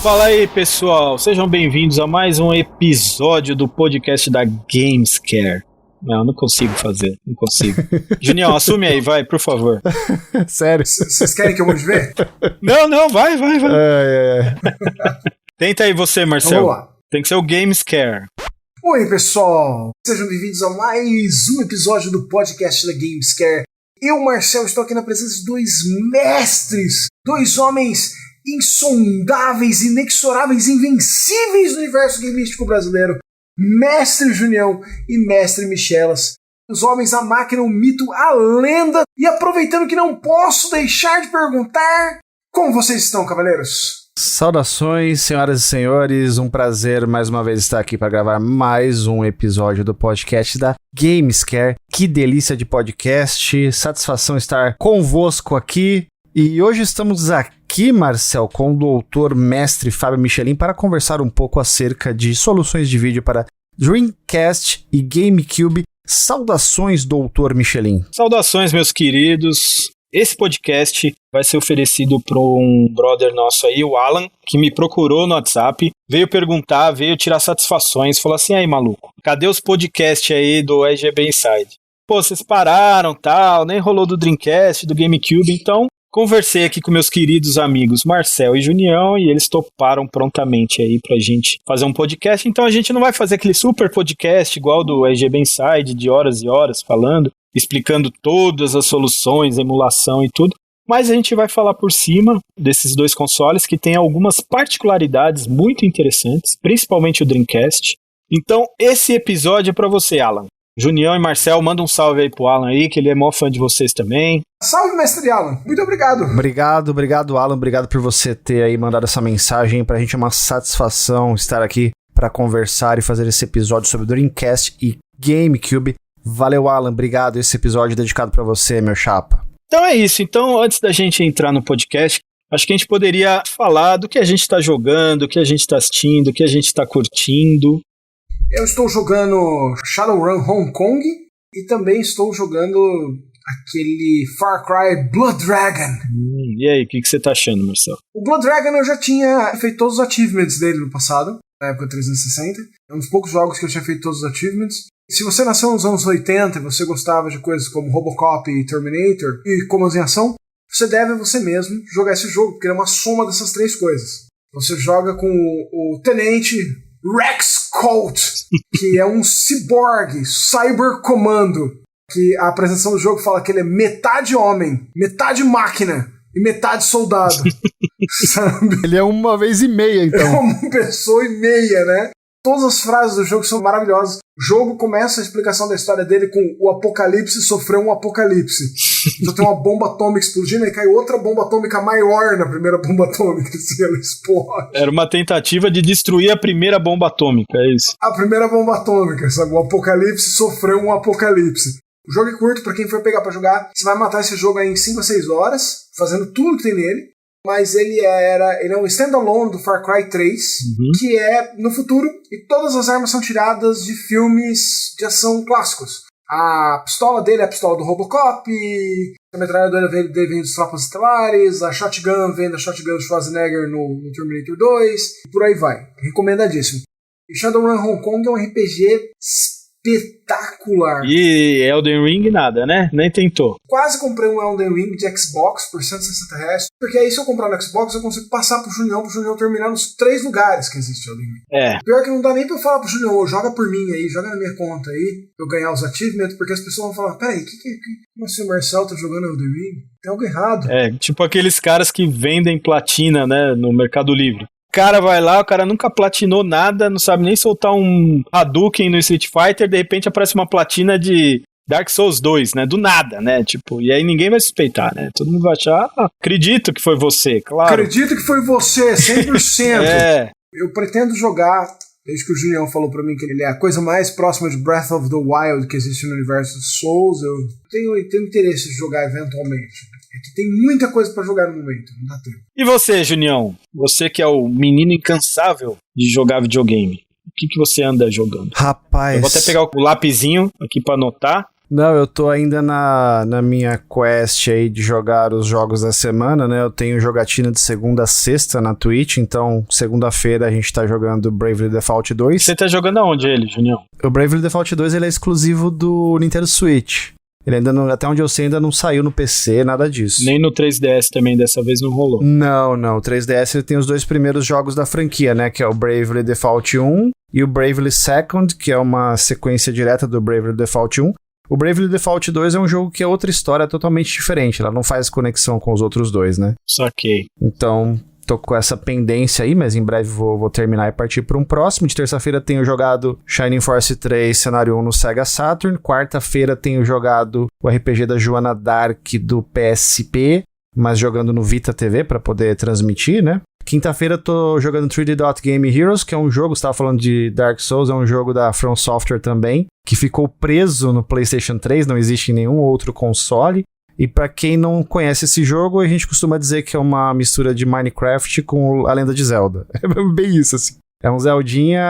Fala aí, pessoal, sejam bem-vindos a mais um episódio do podcast da Gamescare. Não consigo fazer, não consigo. Junião, assume aí, vai, por favor. Sério? Vocês querem que eu mude ver? Não, vai. Tenta aí você, Marcelo. Vamos lá. Tem que ser o Gamescare. Oi, pessoal. Sejam bem-vindos a mais um episódio do podcast da Gamescare. Eu, Marcelo, estou aqui na presença de dois mestres, dois homens insondáveis, inexoráveis, invencíveis do universo gameístico brasileiro. Mestre Junião e Mestre Michelas. Os homens, a máquina, o mito, a lenda. E aproveitando que não posso deixar de perguntar, como vocês estão, cavaleiros? Saudações, senhoras e senhores, um prazer mais uma vez estar aqui para gravar mais um episódio do podcast da Gamescare. Que delícia de podcast, satisfação estar convosco aqui. E hoje estamos aqui, Marcel, com o doutor mestre Fábio Michelin para conversar um pouco acerca de soluções de vídeo para Dreamcast e GameCube. Saudações, doutor Michelin. Saudações, meus queridos. Esse podcast vai ser oferecido por um brother nosso aí, o Alan, que me procurou no WhatsApp, veio perguntar, veio tirar satisfações, falou assim, aí maluco, cadê os podcasts aí do EGB Inside? Pô, vocês pararam, tal, nem rolou do Dreamcast, do GameCube, então conversei aqui com meus queridos amigos Marcel e Junião e eles toparam prontamente aí pra gente fazer um podcast. Então a gente não vai fazer aquele super podcast igual do EGB Inside, de horas e horas falando, explicando todas as soluções, emulação e tudo. Mas a gente vai falar por cima desses dois consoles que têm algumas particularidades muito interessantes, principalmente o Dreamcast. Então esse episódio é pra você, Alan. Junião e Marcel, manda um salve aí pro Alan aí, que ele é maior fã de vocês também. Salve, mestre Alan. Muito obrigado. Obrigado, Alan. Obrigado por você ter aí mandado essa mensagem. Pra gente é uma satisfação estar aqui para conversar e fazer esse episódio sobre Dreamcast e GameCube. Valeu, Alan. Obrigado. Esse episódio é dedicado pra você, meu chapa. Então é isso. Então, antes da gente entrar no podcast, acho que a gente poderia falar do que a gente tá jogando, do que a gente tá assistindo, do que a gente tá curtindo. Eu estou jogando Shadowrun Hong Kong e também estou jogando aquele Far Cry Blood Dragon. E aí, o que você tá achando, Marcelo? O Blood Dragon eu já tinha feito todos os achievements dele no passado, na época 360. É um dos poucos jogos que eu tinha feito todos os achievements. Se você nasceu nos anos 80 e você gostava de coisas como Robocop e Terminator e comandos em ação, você deve a você mesmo jogar esse jogo, porque ele é uma soma dessas três coisas. Você joga com o tenente Rex Colt, que é um cyborg, cyber comando, que a apresentação do jogo fala que ele é metade homem, metade máquina e metade soldado. Sabe? Ele é uma vez e meia, então. É uma pessoa e meia, né? Todas as frases do jogo são maravilhosas. O jogo começa a explicação da história dele com o apocalipse sofreu um apocalipse. Então tem uma bomba atômica explodindo e cai outra bomba atômica maior na primeira bomba atômica. Assim, ela explode. Era uma tentativa de destruir a primeira bomba atômica, é isso? A primeira bomba atômica, sabe? O apocalipse sofreu um apocalipse. O jogo é curto, pra quem for pegar pra jogar. Você vai matar esse jogo aí em 5 a 6 horas, fazendo tudo que tem nele. Mas ele é um standalone do Far Cry 3, que é no futuro, e todas as armas são tiradas de filmes de ação clássicos. A pistola dele é a pistola do Robocop, a metralhadora dele vem dos Tropas Estelares, a shotgun vem da shotgun do Schwarzenegger no Terminator 2, e por aí vai. Recomendadíssimo. E Shadowrun Hong Kong é um RPG espetacular. E Elden Ring nada, né? Nem tentou. Quase comprei um Elden Ring de Xbox por R$160, porque aí se eu comprar no Xbox eu consigo passar pro Junião terminar nos 3 lugares que existe Elden Ring. É. Pior que não dá nem pra eu falar pro Junião, joga por mim aí, joga na minha conta aí, pra eu ganhar os achievements, porque as pessoas vão falar, peraí, como assim o Marcel tá jogando Elden Ring? Tem algo errado. É, tipo aqueles caras que vendem platina, né, no Mercado Livre. O cara vai lá, o cara nunca platinou nada, não sabe nem soltar um Hadouken no Street Fighter, de repente aparece uma platina de Dark Souls 2, né? Do nada, né? Tipo, e aí ninguém vai suspeitar, né? Todo mundo vai achar, acredito que foi você, claro. Acredito que foi você, 100%. É. Eu pretendo jogar, desde que o Julião falou pra mim que ele é a coisa mais próxima de Breath of the Wild que existe no universo de Souls, eu tenho interesse de jogar eventualmente. É que tem muita coisa pra jogar no momento, não dá tempo. E você, Junião? Você que é o menino incansável de jogar videogame. O que você anda jogando? Rapaz... Eu vou até pegar o lapisinho aqui pra anotar. Não, eu tô ainda na minha quest aí de jogar os jogos da semana, né? Eu tenho jogatina de segunda a sexta na Twitch, então segunda-feira a gente tá jogando Bravely Default 2. Você tá jogando aonde ele, Junião? O Bravely Default 2 ele é exclusivo do Nintendo Switch. Ele ainda não, até onde eu sei, ainda não saiu no PC, nada disso. Nem no 3DS também, dessa vez não rolou. Não. O 3DS ele tem os dois primeiros jogos da franquia, né? Que é o Bravely Default 1 e o Bravely Second, que é uma sequência direta do Bravely Default 1. O Bravely Default 2 é um jogo que é outra história totalmente diferente. Ela não faz conexão com os outros dois, né? Saquei. Então, tô com essa pendência aí, mas em breve vou terminar e partir para um próximo. De terça-feira tenho jogado Shining Force 3 Cenário 1 no Sega Saturn. Quarta-feira tenho jogado o RPG da Joana Dark do PSP, mas jogando no Vita TV para poder transmitir, né? Quinta-feira tô jogando 3D Dot Game Heroes, que é um jogo, você estava falando de Dark Souls, é um jogo da From Software também, que ficou preso no PlayStation 3, não existe em nenhum outro console. E pra quem não conhece esse jogo, a gente costuma dizer que é uma mistura de Minecraft com a Lenda de Zelda. É bem isso, assim. É um Zeldinha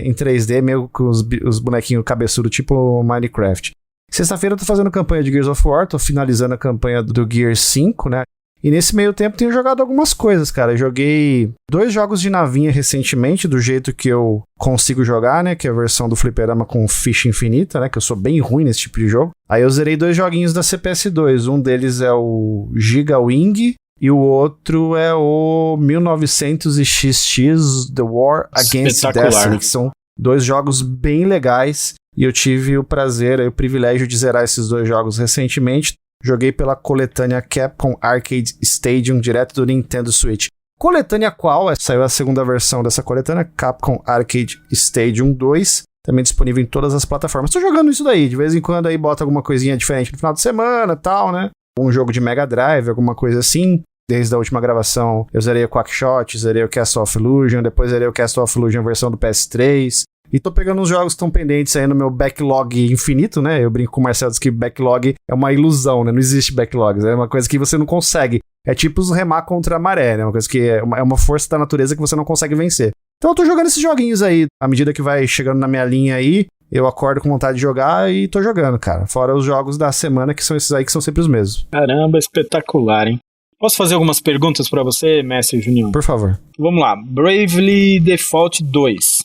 em 3D, meio com os bonequinhos cabeçudos, tipo Minecraft. Sexta-feira eu tô fazendo campanha de Gears of War, tô finalizando a campanha do Gears 5, né? E nesse meio tempo tenho jogado algumas coisas, cara. Eu joguei 2 jogos de navinha recentemente, do jeito que eu consigo jogar, né? Que é a versão do fliperama com ficha infinita, né? Que eu sou bem ruim nesse tipo de jogo. Aí eu zerei 2 joguinhos da CPS2. Um deles é o Giga Wing e o outro é o 1900XX The War Against Destiny, que são 2 jogos bem legais. E eu tive o prazer e o privilégio de zerar esses 2 jogos recentemente. Joguei pela coletânea Capcom Arcade Stadium, direto do Nintendo Switch. Coletânea qual? Saiu a segunda versão dessa coletânea, Capcom Arcade Stadium 2, também disponível em todas as plataformas. Tô jogando isso daí, de vez em quando aí bota alguma coisinha diferente no final de semana e tal, né? Um jogo de Mega Drive, alguma coisa assim. Desde a última gravação, eu zerei o Quackshot, zerei o Castle of Illusion, depois zerei o Castle of Illusion versão do PS3. E tô pegando uns jogos que estão pendentes aí no meu backlog infinito, né? Eu brinco com o Marcelo, diz que backlog é uma ilusão, né? Não existe backlogs, é uma coisa que você não consegue. É tipo os remar contra a maré, né? Uma coisa que é uma força da natureza que você não consegue vencer. Então eu tô jogando esses joguinhos aí. À medida que vai chegando na minha linha aí, eu acordo com vontade de jogar e tô jogando, cara. Fora os jogos da semana, que são esses aí que são sempre os mesmos. Caramba, espetacular, hein? Posso fazer algumas perguntas pra você, Mestre Junião? Por favor. Vamos lá. Bravely Default 2.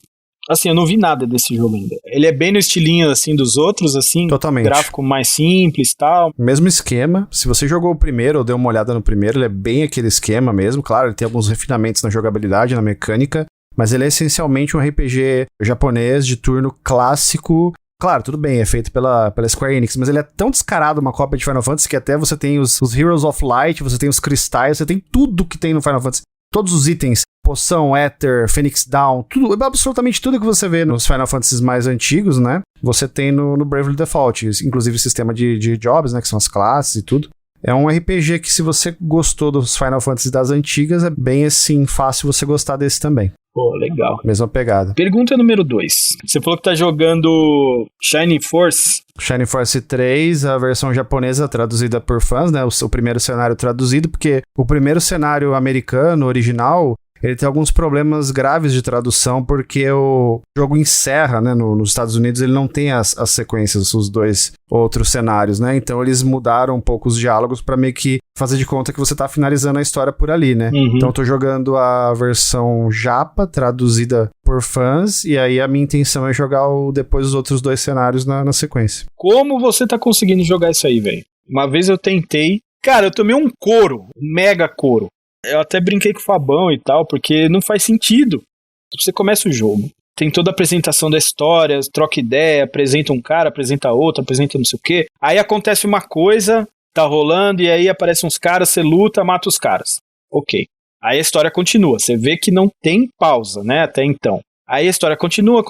Assim, eu não vi nada desse jogo ainda. Ele é bem no estilinho, assim, dos outros, assim. Totalmente. Gráfico mais simples e tal. Mesmo esquema. Se você jogou o primeiro ou deu uma olhada no primeiro, ele é bem aquele esquema mesmo. Claro, ele tem alguns refinamentos na jogabilidade, na mecânica. Mas ele é essencialmente um RPG japonês de turno clássico. Claro, tudo bem, é feito pela Square Enix, mas ele é tão descarado uma cópia de Final Fantasy que até você tem os Heroes of Light, você tem os cristais, você tem tudo que tem no Final Fantasy. Todos os itens, poção, Ether, Phoenix Down, tudo, absolutamente tudo que você vê nos Final Fantasies mais antigos, né? Você tem no Bravely Default, inclusive o sistema de jobs, né? Que são as classes e tudo. É um RPG que, se você gostou dos Final Fantasy das antigas, é bem assim, fácil você gostar desse também. Pô, legal. Mesma pegada. Pergunta número 2. Você falou que tá jogando Shining Force. Shining Force 3, a versão japonesa traduzida por fãs, né? O primeiro cenário traduzido, porque o primeiro cenário americano, original, ele tem alguns problemas graves de tradução, porque o jogo encerra, né? Nos Estados Unidos ele não tem as sequências, os 2 outros cenários, né? Então eles mudaram um pouco os diálogos pra meio que fazer de conta que você tá finalizando a história por ali, né? Uhum. Então eu tô jogando a versão japa, traduzida por fãs, e aí a minha intenção é jogar depois os outros 2 cenários na sequência. Como você tá conseguindo jogar isso aí, velho? Uma vez eu tentei, cara, eu tomei um couro, um mega couro. Eu até brinquei com o Fabão e tal, porque não faz sentido. Você começa o jogo, tem toda a apresentação da história, troca ideia, apresenta um cara, apresenta outro, apresenta não sei o quê. Aí acontece uma coisa, tá rolando, e aí aparecem uns caras, você luta, mata os caras. Ok. Aí a história continua, você vê que não tem pausa, né, até então. Aí a história continua,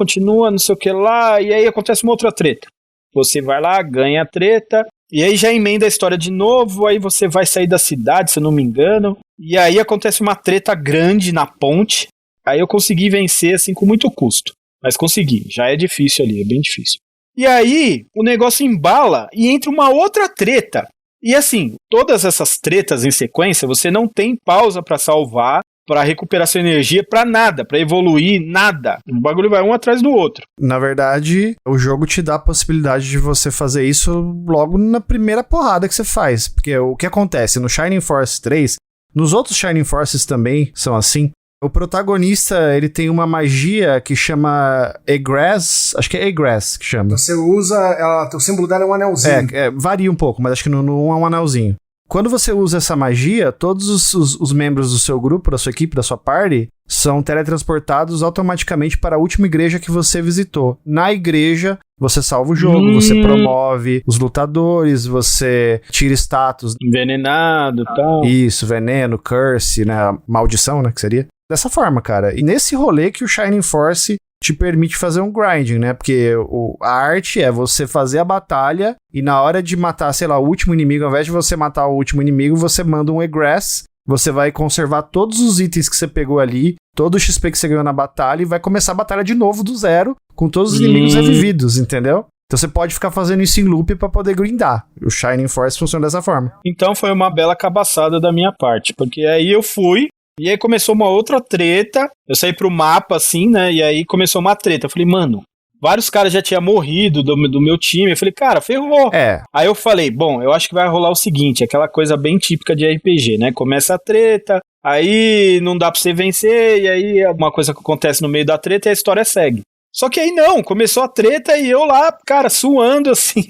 não sei o que lá, e aí acontece uma outra treta. Você vai lá, ganha a treta, e aí já emenda a história de novo, aí você vai sair da cidade, se eu não me engano, e aí acontece uma treta grande na ponte, aí eu consegui vencer, assim, com muito custo, mas consegui, já é difícil ali, é bem difícil. E aí, o negócio embala e entra uma outra treta, e assim, todas essas tretas em sequência, você não tem pausa pra salvar, pra recuperar sua energia, pra nada, pra evoluir, nada. O bagulho vai um atrás do outro. Na verdade, o jogo te dá a possibilidade de você fazer isso logo na primeira porrada que você faz. Porque o que acontece no Shining Force 3, nos outros Shining Forces também são assim. O protagonista, ele tem uma magia que chama Egress, acho que é Egress que chama. Você usa, o símbolo dela é um anelzinho. Varia um pouco, mas acho que não é um anelzinho. Quando você usa essa magia, todos os membros do seu grupo, da sua equipe, da sua party, são teletransportados automaticamente para a última igreja que você visitou. Na igreja, você salva o jogo, você promove os lutadores, você tira status. Envenenado e tal. Isso, veneno, curse, né? Maldição, né? Que seria. Dessa forma, cara. E nesse rolê que o Shining Force te permite fazer um grinding, né? Porque a arte é você fazer a batalha e na hora de matar, sei lá, o último inimigo, ao invés de você matar o último inimigo, você manda um egress, você vai conservar todos os itens que você pegou ali, todo o XP que você ganhou na batalha e vai começar a batalha de novo do zero, com todos os inimigos revividos, entendeu? Então você pode ficar fazendo isso em loop pra poder grindar. O Shining Force funciona dessa forma. Então foi uma bela cabaçada da minha parte, porque aí eu fui, e aí começou uma outra treta, eu saí pro mapa assim, né, e aí começou uma treta, eu falei, mano, vários caras já tinham morrido do meu time, eu falei, cara, ferrou. Aí eu falei, bom, eu acho que vai rolar o seguinte, aquela coisa bem típica de RPG, né, começa a treta, aí não dá pra você vencer, e aí uma coisa que acontece no meio da treta e a história segue. Só que aí não, começou a treta e eu lá, cara, suando assim...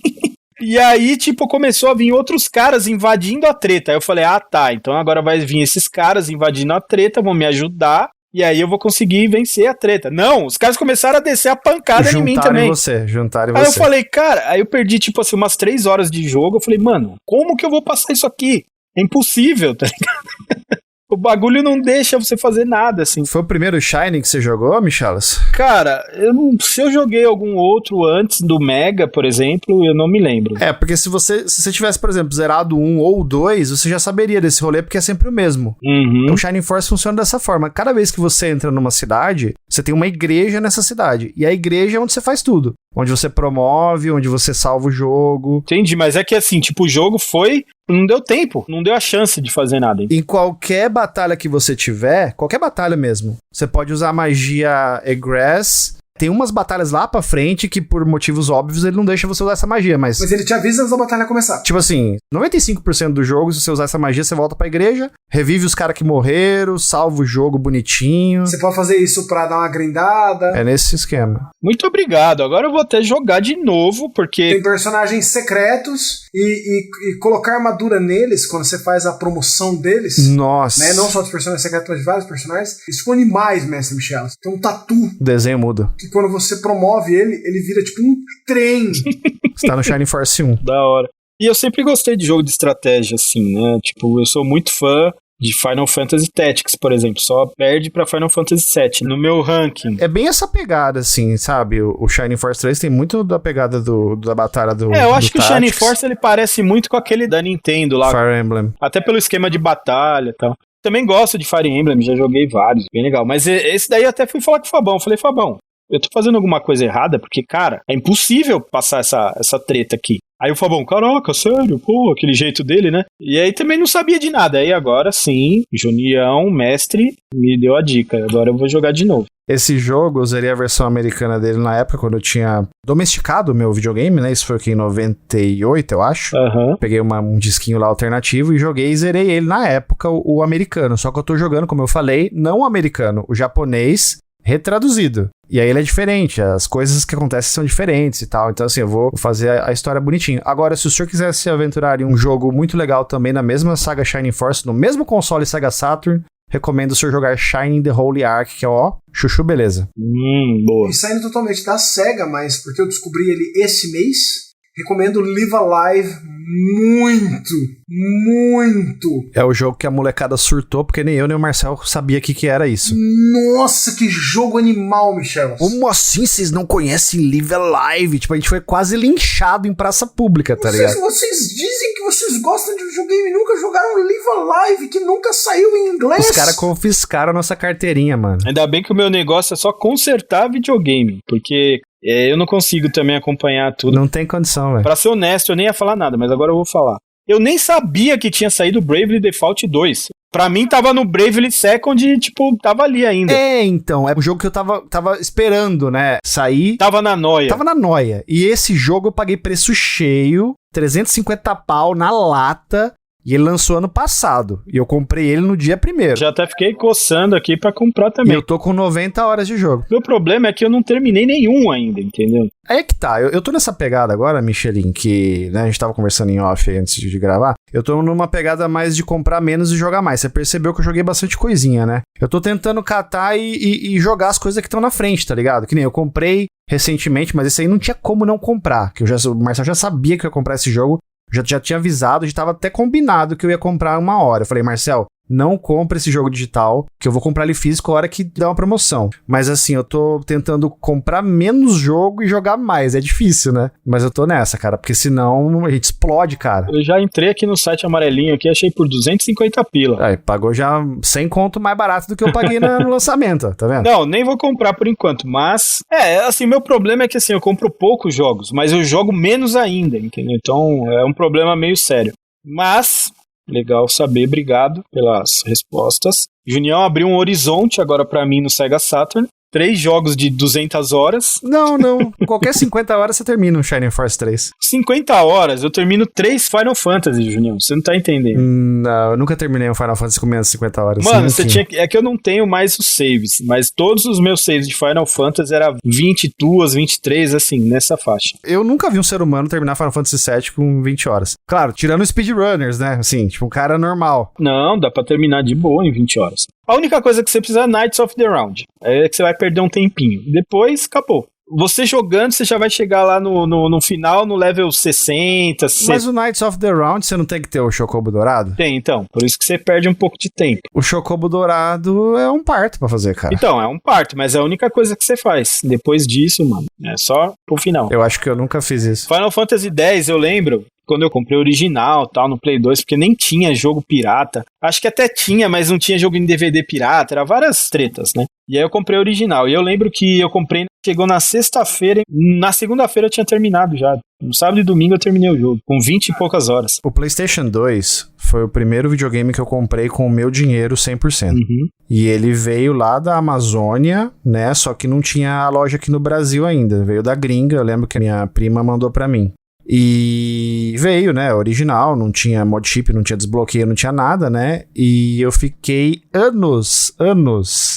E aí, tipo, começou a vir outros caras invadindo a treta. Aí eu falei, tá, então agora vai vir esses caras invadindo a treta, vão me ajudar, e aí eu vou conseguir vencer a treta. Não, os caras começaram a descer a pancada em mim também. Juntaram Aí você. eu falei, cara, aí eu perdi, tipo assim, umas 3 horas de jogo, eu falei, mano, como que eu vou passar isso aqui? É impossível, tá ligado? O bagulho não deixa você fazer nada, assim. Foi o primeiro Shining que você jogou, Michalas? Cara, se eu joguei algum outro antes do Mega, por exemplo, eu não me lembro. Porque se você tivesse, por exemplo, zerado 1 ou 2, você já saberia desse rolê, porque é sempre o mesmo. Então, o Shining Force funciona dessa forma. Cada vez que você entra numa cidade, você tem uma igreja nessa cidade. E a igreja é onde você faz tudo. Onde você promove, onde você salva o jogo. Entendi, mas é que assim, tipo, o jogo não deu tempo, não deu a chance de fazer nada. Em qualquer batalha que você tiver, qualquer batalha mesmo, você pode usar a magia Egress. Tem umas batalhas lá pra frente que, por motivos óbvios, ele não deixa você usar essa magia, mas ele te avisa antes da batalha começar. Tipo assim, 95% do jogo, se você usar essa magia, você volta pra igreja, revive os caras que morreram, salva o jogo bonitinho. Você pode fazer isso pra dar uma grindada. É nesse esquema. Muito obrigado, agora eu vou até jogar de novo, porque... Tem personagens secretos e colocar armadura neles, quando você faz a promoção deles. Nossa. Né? Não só dos personagens secretos, mas de vários personagens. Isso com animais, mestre Michel. Tem um tatu. O desenho muda. Que quando você promove ele vira tipo um trem. Você tá no Shining Force 1. Da hora. E eu sempre gostei de jogo de estratégia, assim, né? Tipo, eu sou muito fã de Final Fantasy Tactics, por exemplo. Só perde pra Final Fantasy VII no meu ranking. É bem essa pegada, assim, sabe? O Shining Force 3 tem muito da pegada da batalha do eu acho que Tactics. o Shining Force ele parece muito com aquele da Nintendo lá. Fire Emblem. Até pelo esquema de batalha e tal. Também gosto de Fire Emblem, já joguei vários, bem legal. Mas esse daí eu até fui falar com o Fabão. Falei, Fabão, eu tô fazendo alguma coisa errada, porque, cara, é impossível passar essa treta aqui. Aí o Fabão, caraca, sério, pô, aquele jeito dele, né? E aí também não sabia de nada. Aí agora sim, Junião, mestre, me deu a dica. Agora eu vou jogar de novo. Esse jogo, eu zerei a versão americana dele na época, quando eu tinha domesticado o meu videogame, né? Isso foi aqui em 98, eu acho. Peguei um disquinho lá alternativo e joguei e zerei ele na época, o americano. Só que eu tô jogando, como eu falei, não o americano, o japonês retraduzido. E aí ele é diferente, as coisas que acontecem são diferentes e tal. Então, assim, eu vou fazer a história bonitinho. Agora, se o senhor quiser se aventurar em um jogo muito legal também, na mesma saga Shining Force, no mesmo console Sega Saturn, recomendo o senhor jogar Shining the Holy Ark, que é, ó, chuchu beleza. Boa. E saindo totalmente da Sega, mas porque eu descobri ele esse mês, recomendo Live Alive muito. É o jogo que a molecada surtou, porque nem eu nem o Marcel sabia o que era isso. Nossa, que jogo animal, Michel. Como assim vocês não conhecem Live Alive? Tipo, a gente foi quase linchado em praça pública, tá ligado? Vocês dizem que vocês gostam de videogame e nunca jogaram Live Alive, que nunca saiu em inglês. Os caras confiscaram a nossa carteirinha, mano. Ainda bem que o meu negócio é só consertar videogame, porque... eu não consigo também acompanhar tudo. Não tem condição, velho. Pra ser honesto, eu nem ia falar nada, mas agora eu vou falar. Eu nem sabia que tinha saído Bravely Default 2. Pra mim tava no Bravely Second e, tipo, tava ali ainda. Então, é um jogo que eu tava esperando, né, sair. Tava na noia. E esse jogo eu paguei preço cheio, 350 pau na lata, e ele lançou ano passado. E eu comprei ele no dia 1º. Já até fiquei coçando aqui pra comprar E também. eu tô com 90 horas de jogo. Meu problema é que eu não terminei nenhum ainda, entendeu? Aí que tá, eu tô nessa pegada agora, Michelin, que né, a gente tava conversando em off aí antes de gravar. Eu tô numa pegada mais de comprar menos e jogar mais. Você percebeu que eu joguei bastante coisinha, né? Eu tô tentando catar e jogar as coisas que estão na frente, tá ligado? Que nem eu comprei recentemente, mas esse aí não tinha como não comprar. Que o Marcelo já sabia que eu ia comprar esse jogo. Já tinha avisado, já tava até combinado que eu ia comprar uma hora. Eu falei, Marcel, não compra esse jogo digital, que eu vou comprar ele físico a hora que dá uma promoção. Mas assim, eu tô tentando comprar menos jogo e jogar mais. É difícil, né? Mas eu tô nessa, cara, porque senão a gente explode, cara. Eu já entrei aqui no site amarelinho aqui, achei por 250 pila. Aí, pagou já 100 conto mais barato do que eu paguei no lançamento, ó, tá vendo? Não, nem vou comprar por enquanto, mas... assim, meu problema é que assim, eu compro poucos jogos, mas eu jogo menos ainda, entendeu? Então, é um problema meio sério. Mas... legal saber, obrigado pelas respostas. Junião abriu um horizonte agora pra mim no Sega Saturn. 3 jogos de 200 horas. Não. Qualquer 50 horas você termina um Shining Force 3. 50 horas eu termino 3 Final Fantasy, Junião. Você não tá entendendo. Não, eu nunca terminei um Final Fantasy com menos de 50 horas. Mano, é que eu não tenho mais os saves, mas todos os meus saves de Final Fantasy era 22, 23, assim, nessa faixa. Eu nunca vi um ser humano terminar Final Fantasy VII com 20 horas. Claro, tirando speedrunners, né? Assim, tipo um cara normal. Não, dá pra terminar de boa em 20 horas. A única coisa que você precisa é Knights of the Round. É que você vai perder um tempinho. Depois, acabou. Você jogando, você já vai chegar lá no final, no level 60, 60. Mas o Knights of the Round, você não tem que ter o Chocobo Dourado? Tem, então. Por isso que você perde um pouco de tempo. O Chocobo Dourado é um parto pra fazer, cara. Então, é um parto, mas é a única coisa que você faz. Depois disso, mano, é só pro final. Eu acho que eu nunca fiz isso. Final Fantasy X, eu lembro... quando eu comprei o original, tal, no Play 2, porque nem tinha jogo pirata. Acho que até tinha, mas não tinha jogo em DVD pirata, era várias tretas, né? E aí eu comprei o original. E eu lembro que eu comprei, chegou na sexta-feira, na segunda-feira eu tinha terminado já. No sábado e domingo eu terminei o jogo, com 20 e poucas horas. O PlayStation 2 foi o primeiro videogame que eu comprei com o meu dinheiro 100%. Uhum. E ele veio lá da Amazônia, né? Só que não tinha a loja aqui no Brasil ainda. Veio da gringa, eu lembro que a minha prima mandou pra mim. E veio, né, original, não tinha mod chip, não tinha desbloqueio, não tinha nada, né, e eu fiquei anos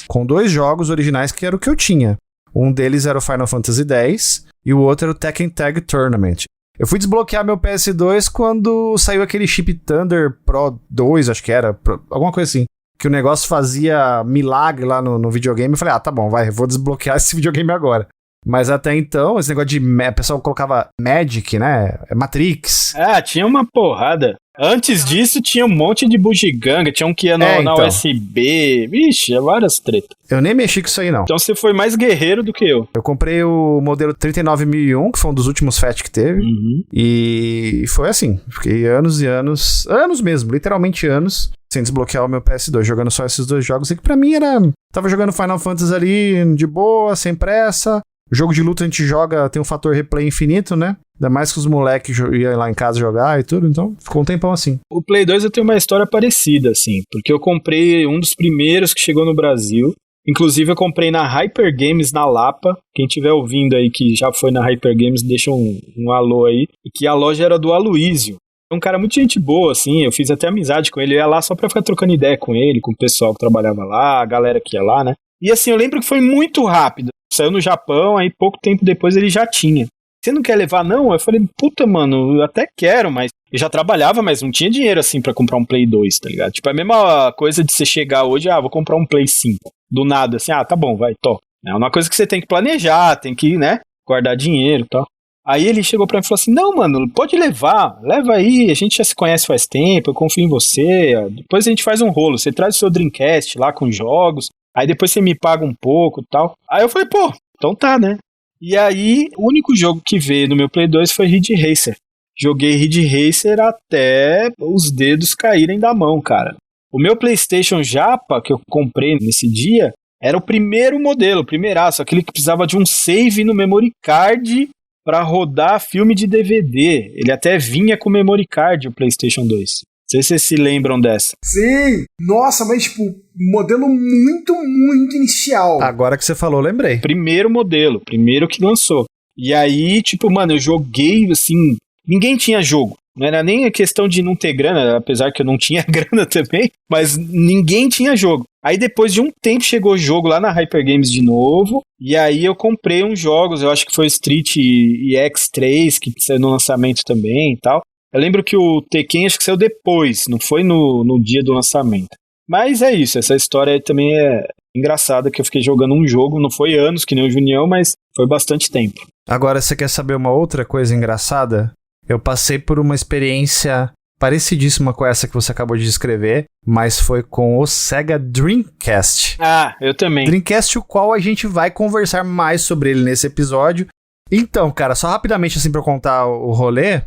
com 2 jogos originais que era o que eu tinha. Um deles era o Final Fantasy X e o outro era o Tekken Tag Tournament. Eu fui desbloquear meu PS2 quando saiu aquele chip Thunder Pro 2, acho que era, alguma coisa assim, que o negócio fazia milagre lá no videogame. Eu falei, tá bom, vou desbloquear esse videogame agora. Mas até então, esse negócio de... o pessoal colocava Magic, né? Matrix. Tinha uma porrada. Antes disso, tinha um monte de bugiganga. Tinha um que ia na USB. Vixe, várias tretas. Eu nem mexi com isso aí, não. Então você foi mais guerreiro do que eu. Eu comprei o modelo 39001, que foi um dos últimos FAT que teve. Uhum. E foi assim. Fiquei anos e anos... Anos mesmo, literalmente anos... sem desbloquear o meu PS2, jogando só esses 2 jogos. E que pra mim era... Tava jogando Final Fantasy ali, de boa, sem pressa... O jogo de luta a gente joga, tem um fator replay infinito, né? Ainda mais que os moleques iam lá em casa jogar e tudo, então ficou um tempão assim. O Play 2 eu tenho uma história parecida, assim, porque eu comprei um dos primeiros que chegou no Brasil. Inclusive eu comprei na Hyper Games na Lapa. Quem estiver ouvindo aí que já foi na Hyper Games, deixa um alô aí. E que a loja era do Aloysio. Um cara muito gente boa, assim, eu fiz até amizade com ele. Eu ia lá só pra ficar trocando ideia com ele, com o pessoal que trabalhava lá, a galera que ia lá, né? E assim, eu lembro que foi muito rápido. Saiu no Japão, aí pouco tempo depois ele já tinha. Você não quer levar, não? Eu falei, puta, mano, eu até quero, mas... Eu já trabalhava, mas não tinha dinheiro, assim, pra comprar um Play 2, tá ligado? Tipo, é a mesma coisa de você chegar hoje, vou comprar um Play 5. Do nada, assim, tá bom, vai, to. É uma coisa que você tem que planejar, tem que, né, guardar dinheiro e tal. Aí ele chegou pra mim e falou assim, não, mano, pode levar, leva aí, a gente já se conhece faz tempo, eu confio em você, depois a gente faz um rolo, você traz o seu Dreamcast lá com jogos, aí depois você me paga um pouco e tal. Aí eu falei, pô, então tá, né? E aí, o único jogo que veio no meu Play 2 foi Ridge Racer. Joguei Ridge Racer até os dedos caírem da mão, cara. O meu PlayStation Japa, que eu comprei nesse dia, era o primeiro modelo, o primeiraço, aquele que precisava de um save no memory card pra rodar filme de DVD. Ele até vinha com memory card, o PlayStation 2. sei se vocês se lembram dessa. Sim! Nossa, mas tipo, modelo muito, muito inicial. Agora que você falou, lembrei. Primeiro modelo, primeiro que lançou. E aí, tipo, mano, eu joguei, assim, ninguém tinha jogo. Não era nem a questão de não ter grana, apesar que eu não tinha grana também, mas ninguém tinha jogo. Aí depois de um tempo chegou o jogo lá na Hyper Games de novo, e aí eu comprei uns jogos, eu acho que foi Street EX3, que saiu no lançamento também e tal. Eu lembro que o Tekken acho que saiu depois, não foi no dia do lançamento. Mas é isso, essa história aí também é engraçada, que eu fiquei jogando um jogo, não foi anos que nem o Junião, mas foi bastante tempo. Agora, você quer saber uma outra coisa engraçada? Eu passei por uma experiência parecidíssima com essa que você acabou de descrever, mas foi com o Sega Dreamcast. Ah, eu também. Dreamcast, o qual a gente vai conversar mais sobre ele nesse episódio. Então, cara, só rapidamente assim pra eu contar o rolê,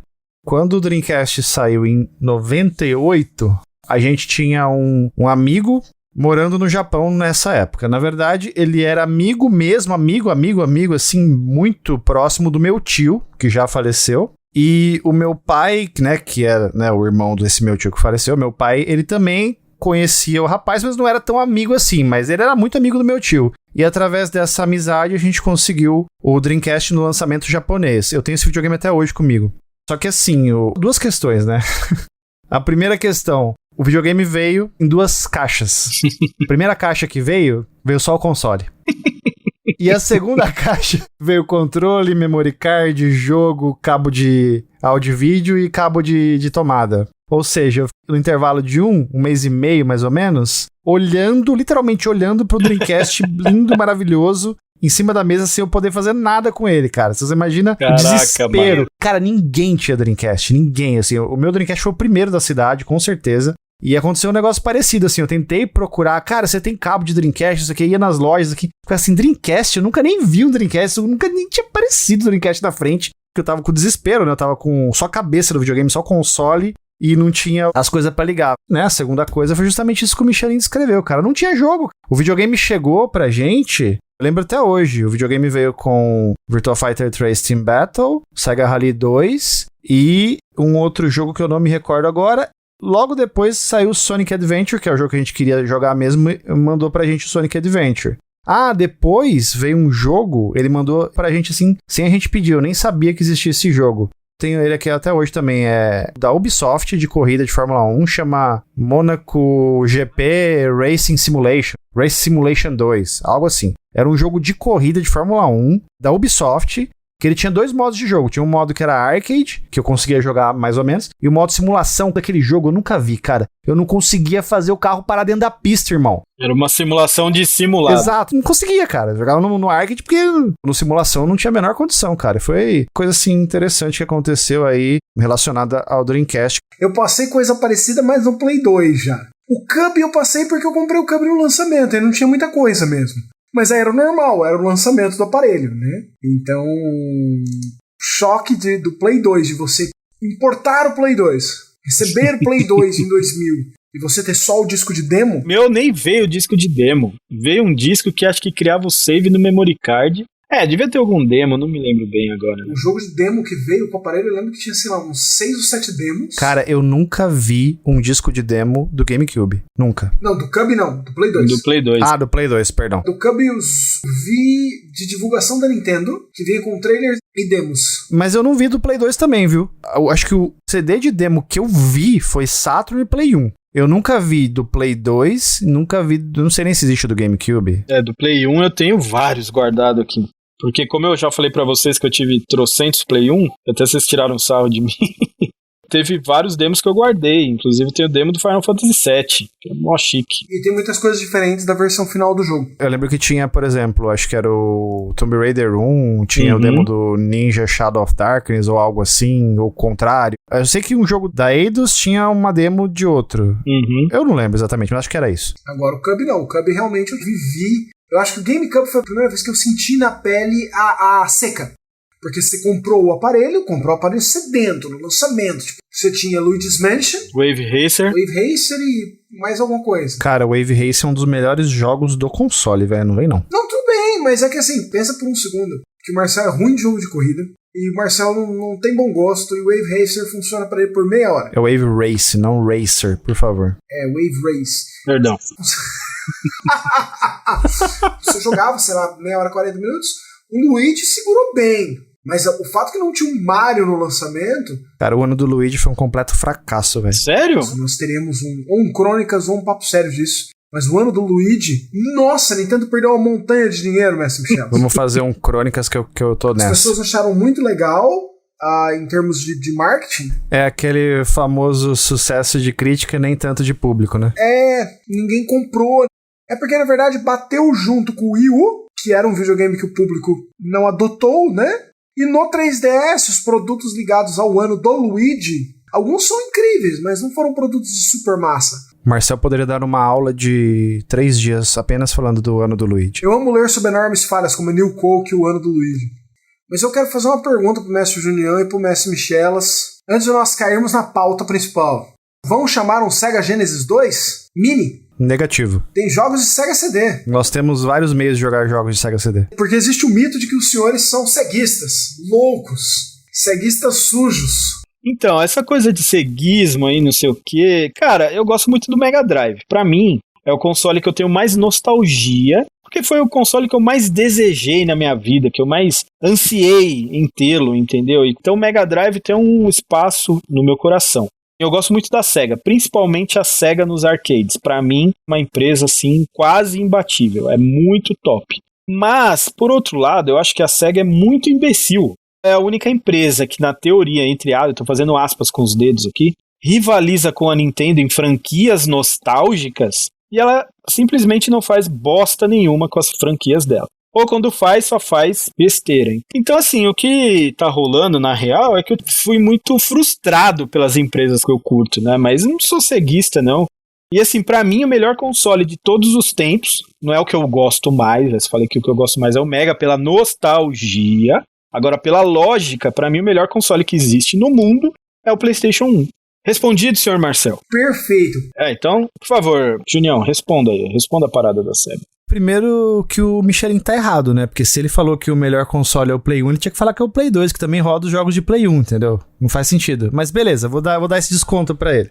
quando o Dreamcast saiu em 98, a gente tinha um amigo morando no Japão nessa época. Na verdade, ele era amigo mesmo, amigo, assim, muito próximo do meu tio, que já faleceu. E o meu pai, né, que era, né, o irmão desse meu tio que faleceu, meu pai, ele também conhecia o rapaz, mas não era tão amigo assim, mas ele era muito amigo do meu tio. E através dessa amizade a gente conseguiu o Dreamcast no lançamento japonês. Eu tenho esse videogame até hoje comigo. Só que assim, duas questões, né? A primeira questão, o videogame veio em 2 caixas. A primeira caixa que veio só o console. E a segunda caixa veio controle, memory card, jogo, cabo de áudio e vídeo e cabo de tomada. Ou seja, no intervalo de um mês e meio, mais ou menos, literalmente olhando pro Dreamcast lindo, maravilhoso, em cima da mesa sem eu poder fazer nada com ele, cara. Você imagina o desespero. Mano. Cara, ninguém tinha Dreamcast, ninguém, assim. O meu Dreamcast foi o primeiro da cidade, com certeza. E aconteceu um negócio parecido, assim, eu tentei procurar, cara, você tem cabo de Dreamcast, isso aqui, ia nas lojas aqui, ficava assim, Dreamcast, eu nunca nem vi um Dreamcast, eu nunca nem tinha aparecido o Dreamcast na frente, porque eu tava com desespero, né, eu tava com só a cabeça do videogame, só console, e não tinha as coisas pra ligar, né, a segunda coisa foi justamente isso que o Michelin descreveu, cara, não tinha jogo, o videogame chegou pra gente, eu lembro até hoje, o videogame veio com Virtua Fighter 3 Team Battle, Sega Rally 2, e um outro jogo que eu não me recordo agora. Logo depois saiu o Sonic Adventure, que é o jogo que a gente queria jogar mesmo, e mandou pra gente o Sonic Adventure. Ah, depois veio um jogo, ele mandou pra gente assim, sem a gente pedir, eu nem sabia que existia esse jogo. Tenho ele aqui até hoje também, é da Ubisoft, de corrida de Fórmula 1, chama Monaco GP Racing Simulation, Race Simulation 2, algo assim. Era um jogo de corrida de Fórmula 1, da Ubisoft, que ele tinha 2 modos de jogo. Tinha um modo que era arcade, que eu conseguia jogar mais ou menos, e o modo simulação daquele jogo eu nunca vi, cara. Eu não conseguia fazer o carro parar dentro da pista, irmão. Era uma simulação de simulado. Exato, não conseguia, cara. Eu jogava no arcade porque no simulação eu não tinha a menor condição, cara. Foi coisa assim interessante que aconteceu aí relacionada ao Dreamcast. Eu passei coisa parecida, mas no Play 2 já. O Cub eu passei porque eu comprei o Cub no lançamento, aí não tinha muita coisa mesmo. Mas aí era o normal, era o lançamento do aparelho, né? Então, choque do Play 2, de você importar o Play 2, receber o Play 2 em 2000 e você ter só o disco de demo. Meu, nem veio o disco de demo. Veio um disco que acho que criava o save no memory card. Devia ter algum demo, não me lembro bem agora. O jogo de demo que veio com o aparelho, eu lembro que tinha, sei lá, uns 6 ou 7 demos. Cara, eu nunca vi um disco de demo do GameCube. Nunca. Não, do Cub não, do Play 2. Do Play 2. Ah, do Play 2, perdão. Do Cub eu vi de divulgação da Nintendo, que veio com trailer e demos. Mas eu não vi do Play 2 também, viu? Eu acho que o CD de demo que eu vi foi Saturn e Play 1. Eu nunca vi do Play 2, nunca vi, não sei nem se existe do GameCube. Do Play 1 eu tenho vários guardados aqui. Porque como eu já falei pra vocês que eu tive trocentos Play 1, até vocês tiraram sarro de mim, teve vários demos que eu guardei. Inclusive tem o demo do Final Fantasy VII, que é mó chique. E tem muitas coisas diferentes da versão final do jogo. Eu lembro que tinha, por exemplo, acho que era o Tomb Raider 1, tinha o demo do Ninja Shadow of Darkness ou algo assim, ou o contrário. Eu sei que um jogo da Eidos tinha uma demo de outro. Eu não lembro exatamente, mas acho que era isso. Agora o Cub não, o Cub realmente eu vivi. Eu acho que o GameCube foi a primeira vez que eu senti na pele a seca. Porque você comprou o aparelho sedento, no lançamento. Tipo, você tinha Luigi's Mansion, Wave Racer e mais alguma coisa. Cara, Wave Racer é um dos melhores jogos do console, velho. Não vem não. Não, tudo bem, mas é que assim, pensa por um segundo que o Marcelo é ruim de jogo de corrida. E o Marcel não tem bom gosto, e o Wave Racer funciona pra ele por meia hora. É Wave Race, não Racer, por favor. É, Wave Race. Perdão. Você jogava, sei lá, meia hora, 40 minutos, o Luigi segurou bem. Mas o fato que não tinha um Mario no lançamento... Cara, o ano do Luigi foi um completo fracasso, velho. Sério? Nós teríamos um Crônicas ou um papo sério disso. Mas o ano do Luigi... Nossa, a Nintendo perdeu uma montanha de dinheiro, Mestre Michel. Vamos fazer um Crônicas que eu tô nessa. As pessoas acharam muito legal... em termos de marketing. É aquele famoso sucesso de crítica, nem tanto de público, né? Ninguém comprou. É porque, na verdade, bateu junto com o Wii U, que era um videogame que o público não adotou, né? E no 3DS, os produtos ligados ao ano do Luigi, alguns são incríveis, mas não foram produtos de super massa. Marcel poderia dar uma aula de 3 dias apenas falando do ano do Luigi. Eu amo ler sobre enormes falhas, como New Coke e o ano do Luigi. Mas eu quero fazer uma pergunta pro Mestre Junião e pro Mestre Michelas, antes de nós cairmos na pauta principal. Vão chamar um Sega Genesis 2 Mini? Negativo. Tem jogos de Sega CD. Nós temos vários meios de jogar jogos de Sega CD. Porque existe o mito de que os senhores são ceguistas, loucos, ceguistas sujos. Então, essa coisa de ceguismo aí, não sei o quê... Cara, eu gosto muito do Mega Drive. Pra mim, é o console que eu tenho mais nostalgia, porque foi o console que eu mais desejei na minha vida, que eu mais ansiei em tê-lo, entendeu? Então o Mega Drive tem um espaço no meu coração. Eu gosto muito da Sega, principalmente a Sega nos arcades. Pra mim, uma empresa assim quase imbatível, é muito top. Mas, por outro lado, eu acho que a Sega é muito imbecil. É a única empresa que, na teoria, entre aspas, eu tô fazendo aspas com os dedos aqui, rivaliza com a Nintendo em franquias nostálgicas, e ela simplesmente não faz bosta nenhuma com as franquias dela. Ou quando faz, só faz besteira. Então, assim, o que tá rolando, na real, é que eu fui muito frustrado pelas empresas que eu curto, né? Mas eu não sou ceguista, não. E, assim, pra mim, o melhor console de todos os tempos, não é o que eu gosto mais, já falei que o que eu gosto mais é o Mega, pela nostalgia. Agora, pela lógica, pra mim, o melhor console que existe no mundo é o PlayStation 1. Respondido, senhor Marcel. Perfeito. Então, por favor, Junião, responda aí. Responda a parada da Sega. Primeiro que o Michelin tá errado, né? Porque se ele falou que o melhor console é o Play 1, ele tinha que falar que é o Play 2, que também roda os jogos de Play 1, entendeu? Não faz sentido. Mas beleza, vou dar esse desconto pra ele.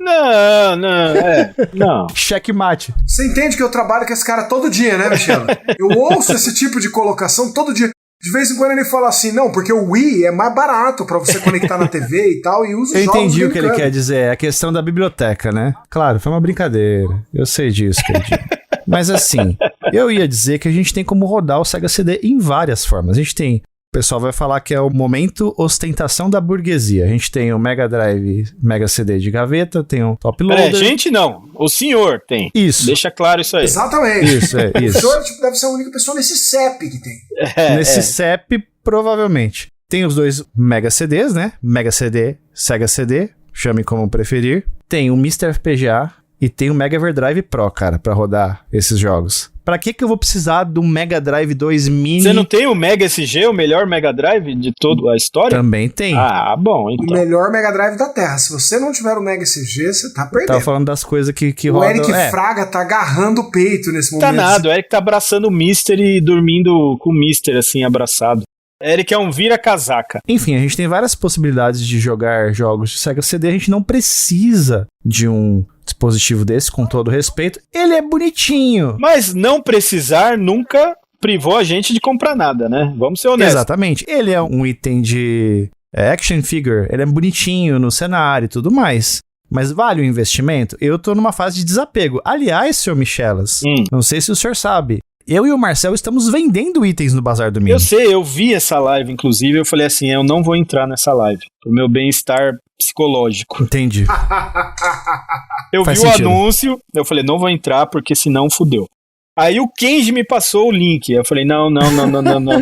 Não. Checkmate. Você entende que eu trabalho com esse cara todo dia, né, Michel? Eu ouço esse tipo de colocação todo dia. De vez em quando ele fala assim, não, porque o Wii é mais barato pra você conectar na TV e tal, e usa os jogos. Eu entendi o que ele quer dizer, é a questão da biblioteca, né? Claro, foi uma brincadeira. Eu sei disso, queridinho. Mas assim, eu ia dizer que a gente tem como rodar o Sega CD em várias formas. A gente tem, o pessoal vai falar que é o momento ostentação da burguesia. A gente tem o Mega Drive, Mega CD de gaveta, tem o Top Loader. Gente não, o senhor tem. Isso. Deixa claro isso aí. Exatamente. Isso. O senhor deve ser a única pessoa nesse CEP que tem. Nesse CEP, provavelmente. Tem os dois Mega CDs, né? Mega CD, Sega CD, chame como preferir. Tem o Mr. FPGA e tem o Mega Everdrive Pro, cara, pra rodar esses jogos. Pra que eu vou precisar do Mega Drive 2 Mini? Você não tem o Mega SG, o melhor Mega Drive de toda a história? Também tem. Ah, bom, então. O melhor Mega Drive da Terra. Se você não tiver o Mega SG, você tá perdendo. Tava falando das coisas que o rodam. Eric Fraga tá agarrando o peito nesse momento. Tá nada, o Eric tá abraçando o Mister e dormindo com o Mister, assim, abraçado. Eric é um vira-casaca. Enfim, a gente tem várias possibilidades de jogar jogos de Sega CD. A gente não precisa de um dispositivo desse, com todo respeito. Ele é bonitinho. Mas não precisar nunca privou a gente de comprar nada, né? Vamos ser honestos. Exatamente. Ele é um item de action figure. Ele é bonitinho no cenário e tudo mais. Mas vale o investimento? Eu tô numa fase de desapego. Aliás, senhor Michelas, não sei se o senhor sabe, eu e o Marcel estamos vendendo itens no Bazar do Mini. Eu sei, eu vi essa live, inclusive, eu falei assim, eu não vou entrar nessa live, pro meu bem-estar psicológico. Entendi. Eu vi o anúncio, eu falei, não vou entrar, porque senão fudeu. Aí o Kenji me passou o link, eu falei, não.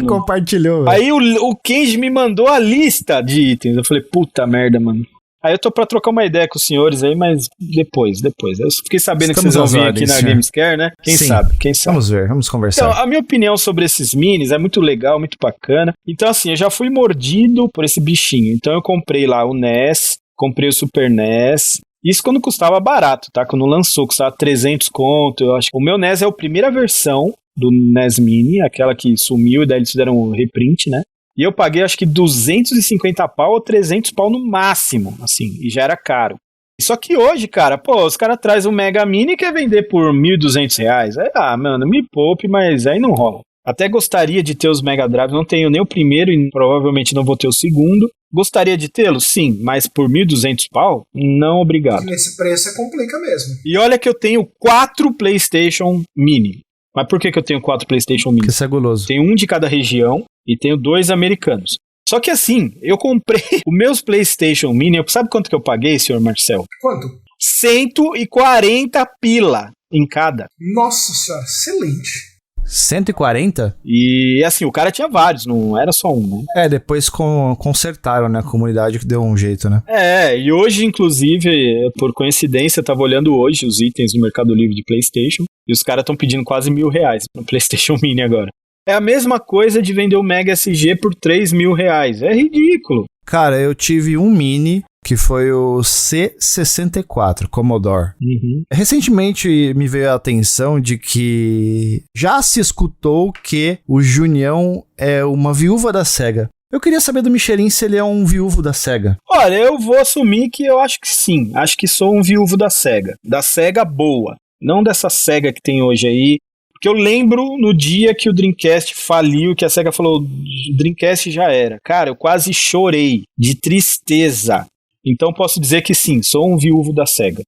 Compartilhou. Aí o Kenji me mandou a lista de itens, eu falei, puta merda, mano. Aí eu tô pra trocar uma ideia com os senhores aí, mas depois. Eu fiquei sabendo que vocês vão vir aqui na Gamescare, né? Quem sabe? Vamos ver, vamos conversar. Então, a minha opinião sobre esses minis é muito legal, muito bacana. Então, assim, eu já fui mordido por esse bichinho. Então, eu comprei lá o NES, comprei o Super NES. Isso quando custava barato, tá? Quando lançou, custava 300 conto. Eu acho que o meu NES é a primeira versão do NES Mini, aquela que sumiu e daí eles fizeram um reprint, né? E eu paguei acho que 250 pau ou 300 pau no máximo, assim, e já era caro. Só que hoje, cara, os caras trazem um Mega Mini e quer vender por R$1.200. Aí, mano, me poupe, mas aí não rola. Até gostaria de ter os Mega Drive, não tenho nem o primeiro e provavelmente não vou ter o segundo. Gostaria de tê-los? Sim, mas por 1.200 pau? Não, obrigado. Nesse preço complica mesmo. E olha que eu tenho 4 PlayStation Mini. Mas por que eu tenho 4 PlayStation Mini? Porque você é guloso. Tenho um de cada região e tenho 2 americanos. Só que assim, eu comprei os meus PlayStation Mini, sabe quanto que eu paguei, senhor Marcel? Quanto? 140 pila em cada. Nossa senhora, excelente. 140? E assim, o cara tinha vários, não era só um, né? Depois consertaram, né? A comunidade que deu um jeito, né? E hoje, inclusive, por coincidência, eu tava olhando hoje os itens no Mercado Livre de PlayStation e os caras estão pedindo quase R$1.000 no PlayStation Mini agora. É a mesma coisa de vender o Mega SG por R$3.000. É ridículo. Cara, eu tive um Mini que foi o C64 Commodore. Uhum. Recentemente me veio a atenção de que já se escutou que o Junião é uma viúva da SEGA. Eu queria saber do Michelin se ele é um viúvo da SEGA. Olha, eu vou assumir que eu acho que sim. Acho que sou um viúvo da SEGA. Da SEGA boa. Não dessa SEGA que tem hoje aí. Porque eu lembro no dia que o Dreamcast faliu, que a SEGA falou, o Dreamcast já era. Cara, eu quase chorei de tristeza. Então posso dizer que sim, sou um viúvo da SEGA.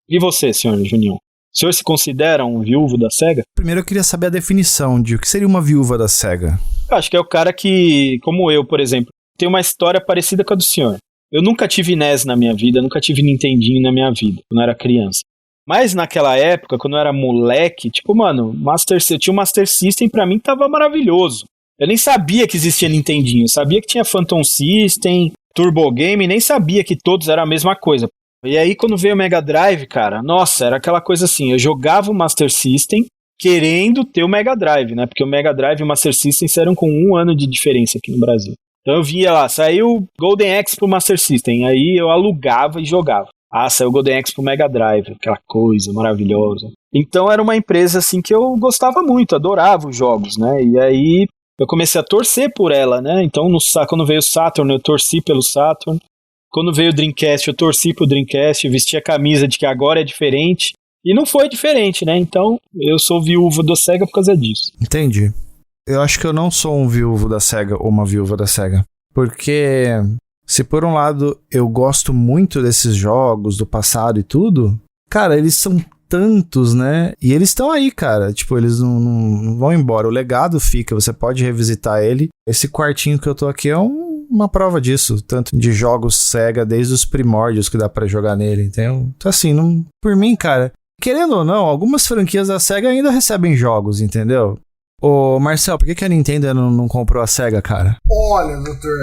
E você, senhor Junião? O senhor se considera um viúvo da SEGA? Primeiro eu queria saber a definição de o que seria uma viúva da SEGA. Eu acho que é o cara que, como eu, por exemplo, tem uma história parecida com a do senhor. Eu nunca tive NES na minha vida, nunca tive Nintendinho na minha vida, quando eu era criança. Mas naquela época, quando eu era moleque, tipo, mano, eu tinha um Master System, pra mim tava maravilhoso. Eu nem sabia que existia Nintendinho, eu sabia que tinha Phantom System, Turbo Game, nem sabia que todos eram a mesma coisa. E aí quando veio o Mega Drive, cara, nossa, era aquela coisa assim, eu jogava o Master System querendo ter o Mega Drive, né? Porque o Mega Drive e o Master System saíram com 1 ano de diferença aqui no Brasil. Então eu via lá, saiu o Golden Axe pro Master System, aí eu alugava e jogava. Saiu o Golden Axe pro Mega Drive, aquela coisa maravilhosa. Então era uma empresa assim que eu gostava muito, adorava os jogos, né? E aí eu comecei a torcer por ela, né? Então quando veio o Saturn, eu torci pelo Saturn. Quando veio o Dreamcast, eu torci pro Dreamcast, vesti a camisa de que agora é diferente. E não foi diferente, né? Então eu sou viúvo da SEGA por causa disso. Entendi. Eu acho que eu não sou um viúvo da SEGA ou uma viúva da SEGA. Porque se por um lado eu gosto muito desses jogos do passado e tudo, cara, eles são tantos, né? E eles estão aí, cara. Tipo, eles não vão embora. O legado fica, você pode revisitar ele. Esse quartinho que eu tô aqui é uma prova disso. Tanto de jogos SEGA desde os primórdios que dá pra jogar nele, entendeu? Então, assim, por mim, cara, querendo ou não, algumas franquias da SEGA ainda recebem jogos, entendeu? Ô, Marcel, por que a Nintendo não comprou a SEGA, cara? Olha, doutor,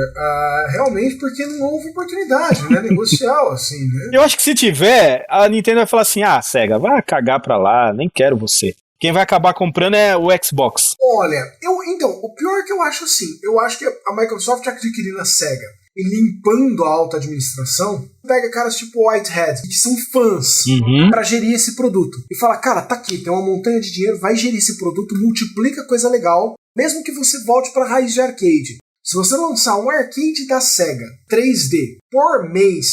realmente porque não houve oportunidade, né, negocial, assim, né? Eu acho que se tiver, a Nintendo vai falar assim, SEGA, vai cagar pra lá, nem quero você. Quem vai acabar comprando é o Xbox. Olha, então, o pior é que eu acho assim, eu acho que a Microsoft adquirindo a SEGA e limpando a alta administração, pega caras tipo Whitehead, que são fãs, pra gerir esse produto. E fala, cara, tá aqui, tem uma montanha de dinheiro, vai gerir esse produto, multiplica coisa legal, mesmo que você volte pra raiz de arcade. Se você lançar um arcade da SEGA 3D por mês,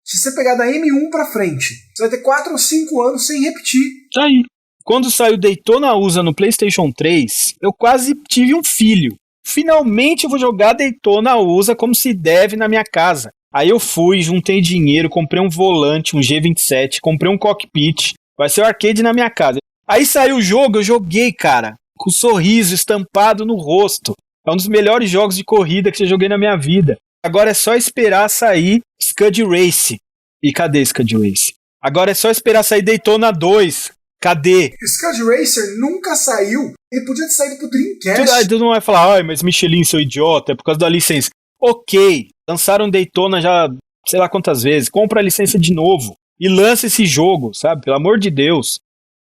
se você pegar da M1 pra frente, você vai ter 4 ou 5 anos sem repetir. Tá aí. Quando saiu Daytona USA no PlayStation 3, eu quase tive um filho. Finalmente eu vou jogar Daytona USA como se deve na minha casa. Aí eu fui, juntei dinheiro, comprei um volante, um G27, comprei um cockpit. Vai ser o arcade na minha casa. Aí saiu o jogo, eu joguei, cara, com um sorriso estampado no rosto. É um dos melhores jogos de corrida que eu joguei na minha vida. Agora é só esperar sair Scud Race. E cadê Scud Race? Agora é só esperar sair Daytona 2. Cadê? Scud Racer nunca saiu. Ele podia ter saído pro Dreamcast. Tu não vai falar, mas Michelin, seu idiota, é por causa da licença. Ok, lançaram Daytona já sei lá quantas vezes. Compra a licença de novo e lança esse jogo, sabe? Pelo amor de Deus.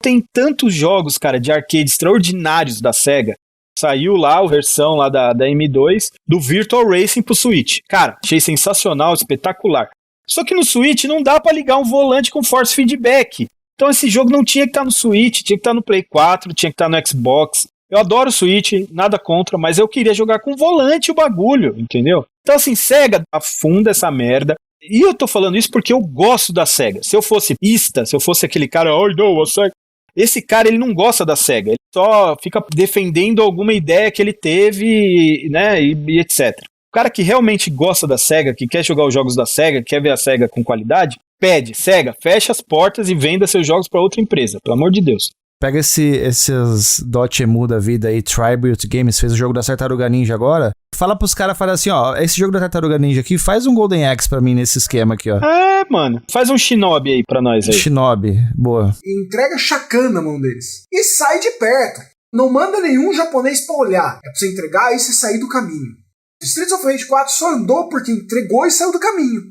Tem tantos jogos, cara, de arcade extraordinários da SEGA. Saiu lá a versão lá da M2 do Virtual Racing pro Switch. Cara, achei sensacional, espetacular. Só que no Switch não dá pra ligar um volante com force feedback. Então esse jogo não tinha que estar no Switch, tinha que estar no Play 4, tinha que estar no Xbox. Eu adoro o Switch, nada contra, mas eu queria jogar com volante o bagulho, entendeu? Então assim, SEGA afunda essa merda. E eu tô falando isso porque eu gosto da SEGA. Se eu fosse pista, se eu fosse aquele cara, oh não, a SEGA... Esse cara, ele não gosta da SEGA, ele só fica defendendo alguma ideia que ele teve, né, e etc. O cara que realmente gosta da SEGA, que quer jogar os jogos da SEGA, quer ver a SEGA com qualidade, pede, SEGA, fecha as portas e venda seus jogos para outra empresa, pelo amor de Deus. Pega esses Dotemu da vida aí, Tribute Games, fez o jogo da Tartaruga Ninja agora. Fala pros caras, fala assim, ó, esse jogo da Tartaruga Ninja aqui, faz um Golden Axe pra mim nesse esquema aqui, ó. É, mano, faz um Shinobi aí pra nós aí. Shinobi, boa. E entrega Shakan na mão deles. E sai de perto. Não manda nenhum japonês pra olhar. É pra você entregar e você sair do caminho. Streets of Rage 4 só andou porque entregou e saiu do caminho.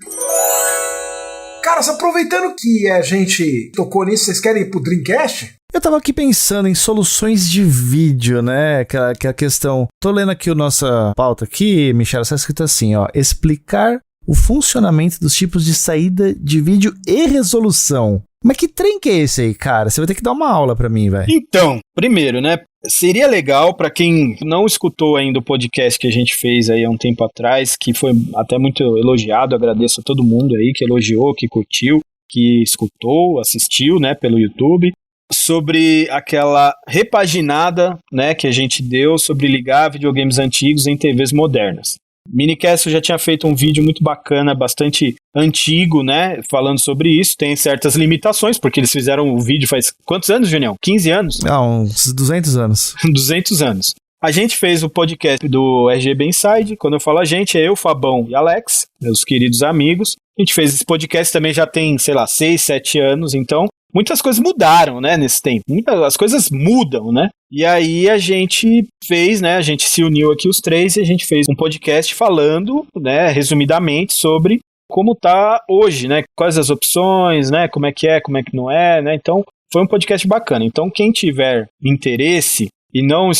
Cara, só aproveitando que a gente tocou nisso, vocês querem ir pro Dreamcast? Eu tava aqui pensando em soluções de vídeo, né? Aquela questão... Tô lendo aqui a nossa pauta aqui, Michel, está escrito assim, ó. Explicar o funcionamento dos tipos de saída de vídeo e resolução. Mas que trem que é esse aí, cara? Você vai ter que dar uma aula pra mim, velho. Então, primeiro, né? Seria legal pra quem não escutou ainda o podcast que a gente fez aí há um tempo atrás, que foi até muito elogiado, agradeço a todo mundo aí que elogiou, que curtiu, que escutou, assistiu, né, pelo YouTube, sobre aquela repaginada, né, que a gente deu sobre ligar videogames antigos em TVs modernas. Minicast eu já tinha feito um vídeo muito bacana, bastante antigo, né, falando sobre isso, tem certas limitações, porque eles fizeram o vídeo faz quantos anos, Junião? 15 anos? Ah, uns 200 anos. 200 anos. A gente fez o podcast do RGB Inside, quando eu falo a gente, é eu, Fabão e Alex, meus queridos amigos. A gente fez esse podcast também já tem, sei lá, 6, 7 anos, então muitas coisas mudaram, né, nesse tempo. As coisas mudam, né? E aí a gente fez, né, a gente se uniu aqui os três e a gente fez um podcast falando, né, resumidamente sobre como tá hoje, né, quais as opções, né, como é que não é, né? Então, foi um podcast bacana. Então, quem tiver interesse e não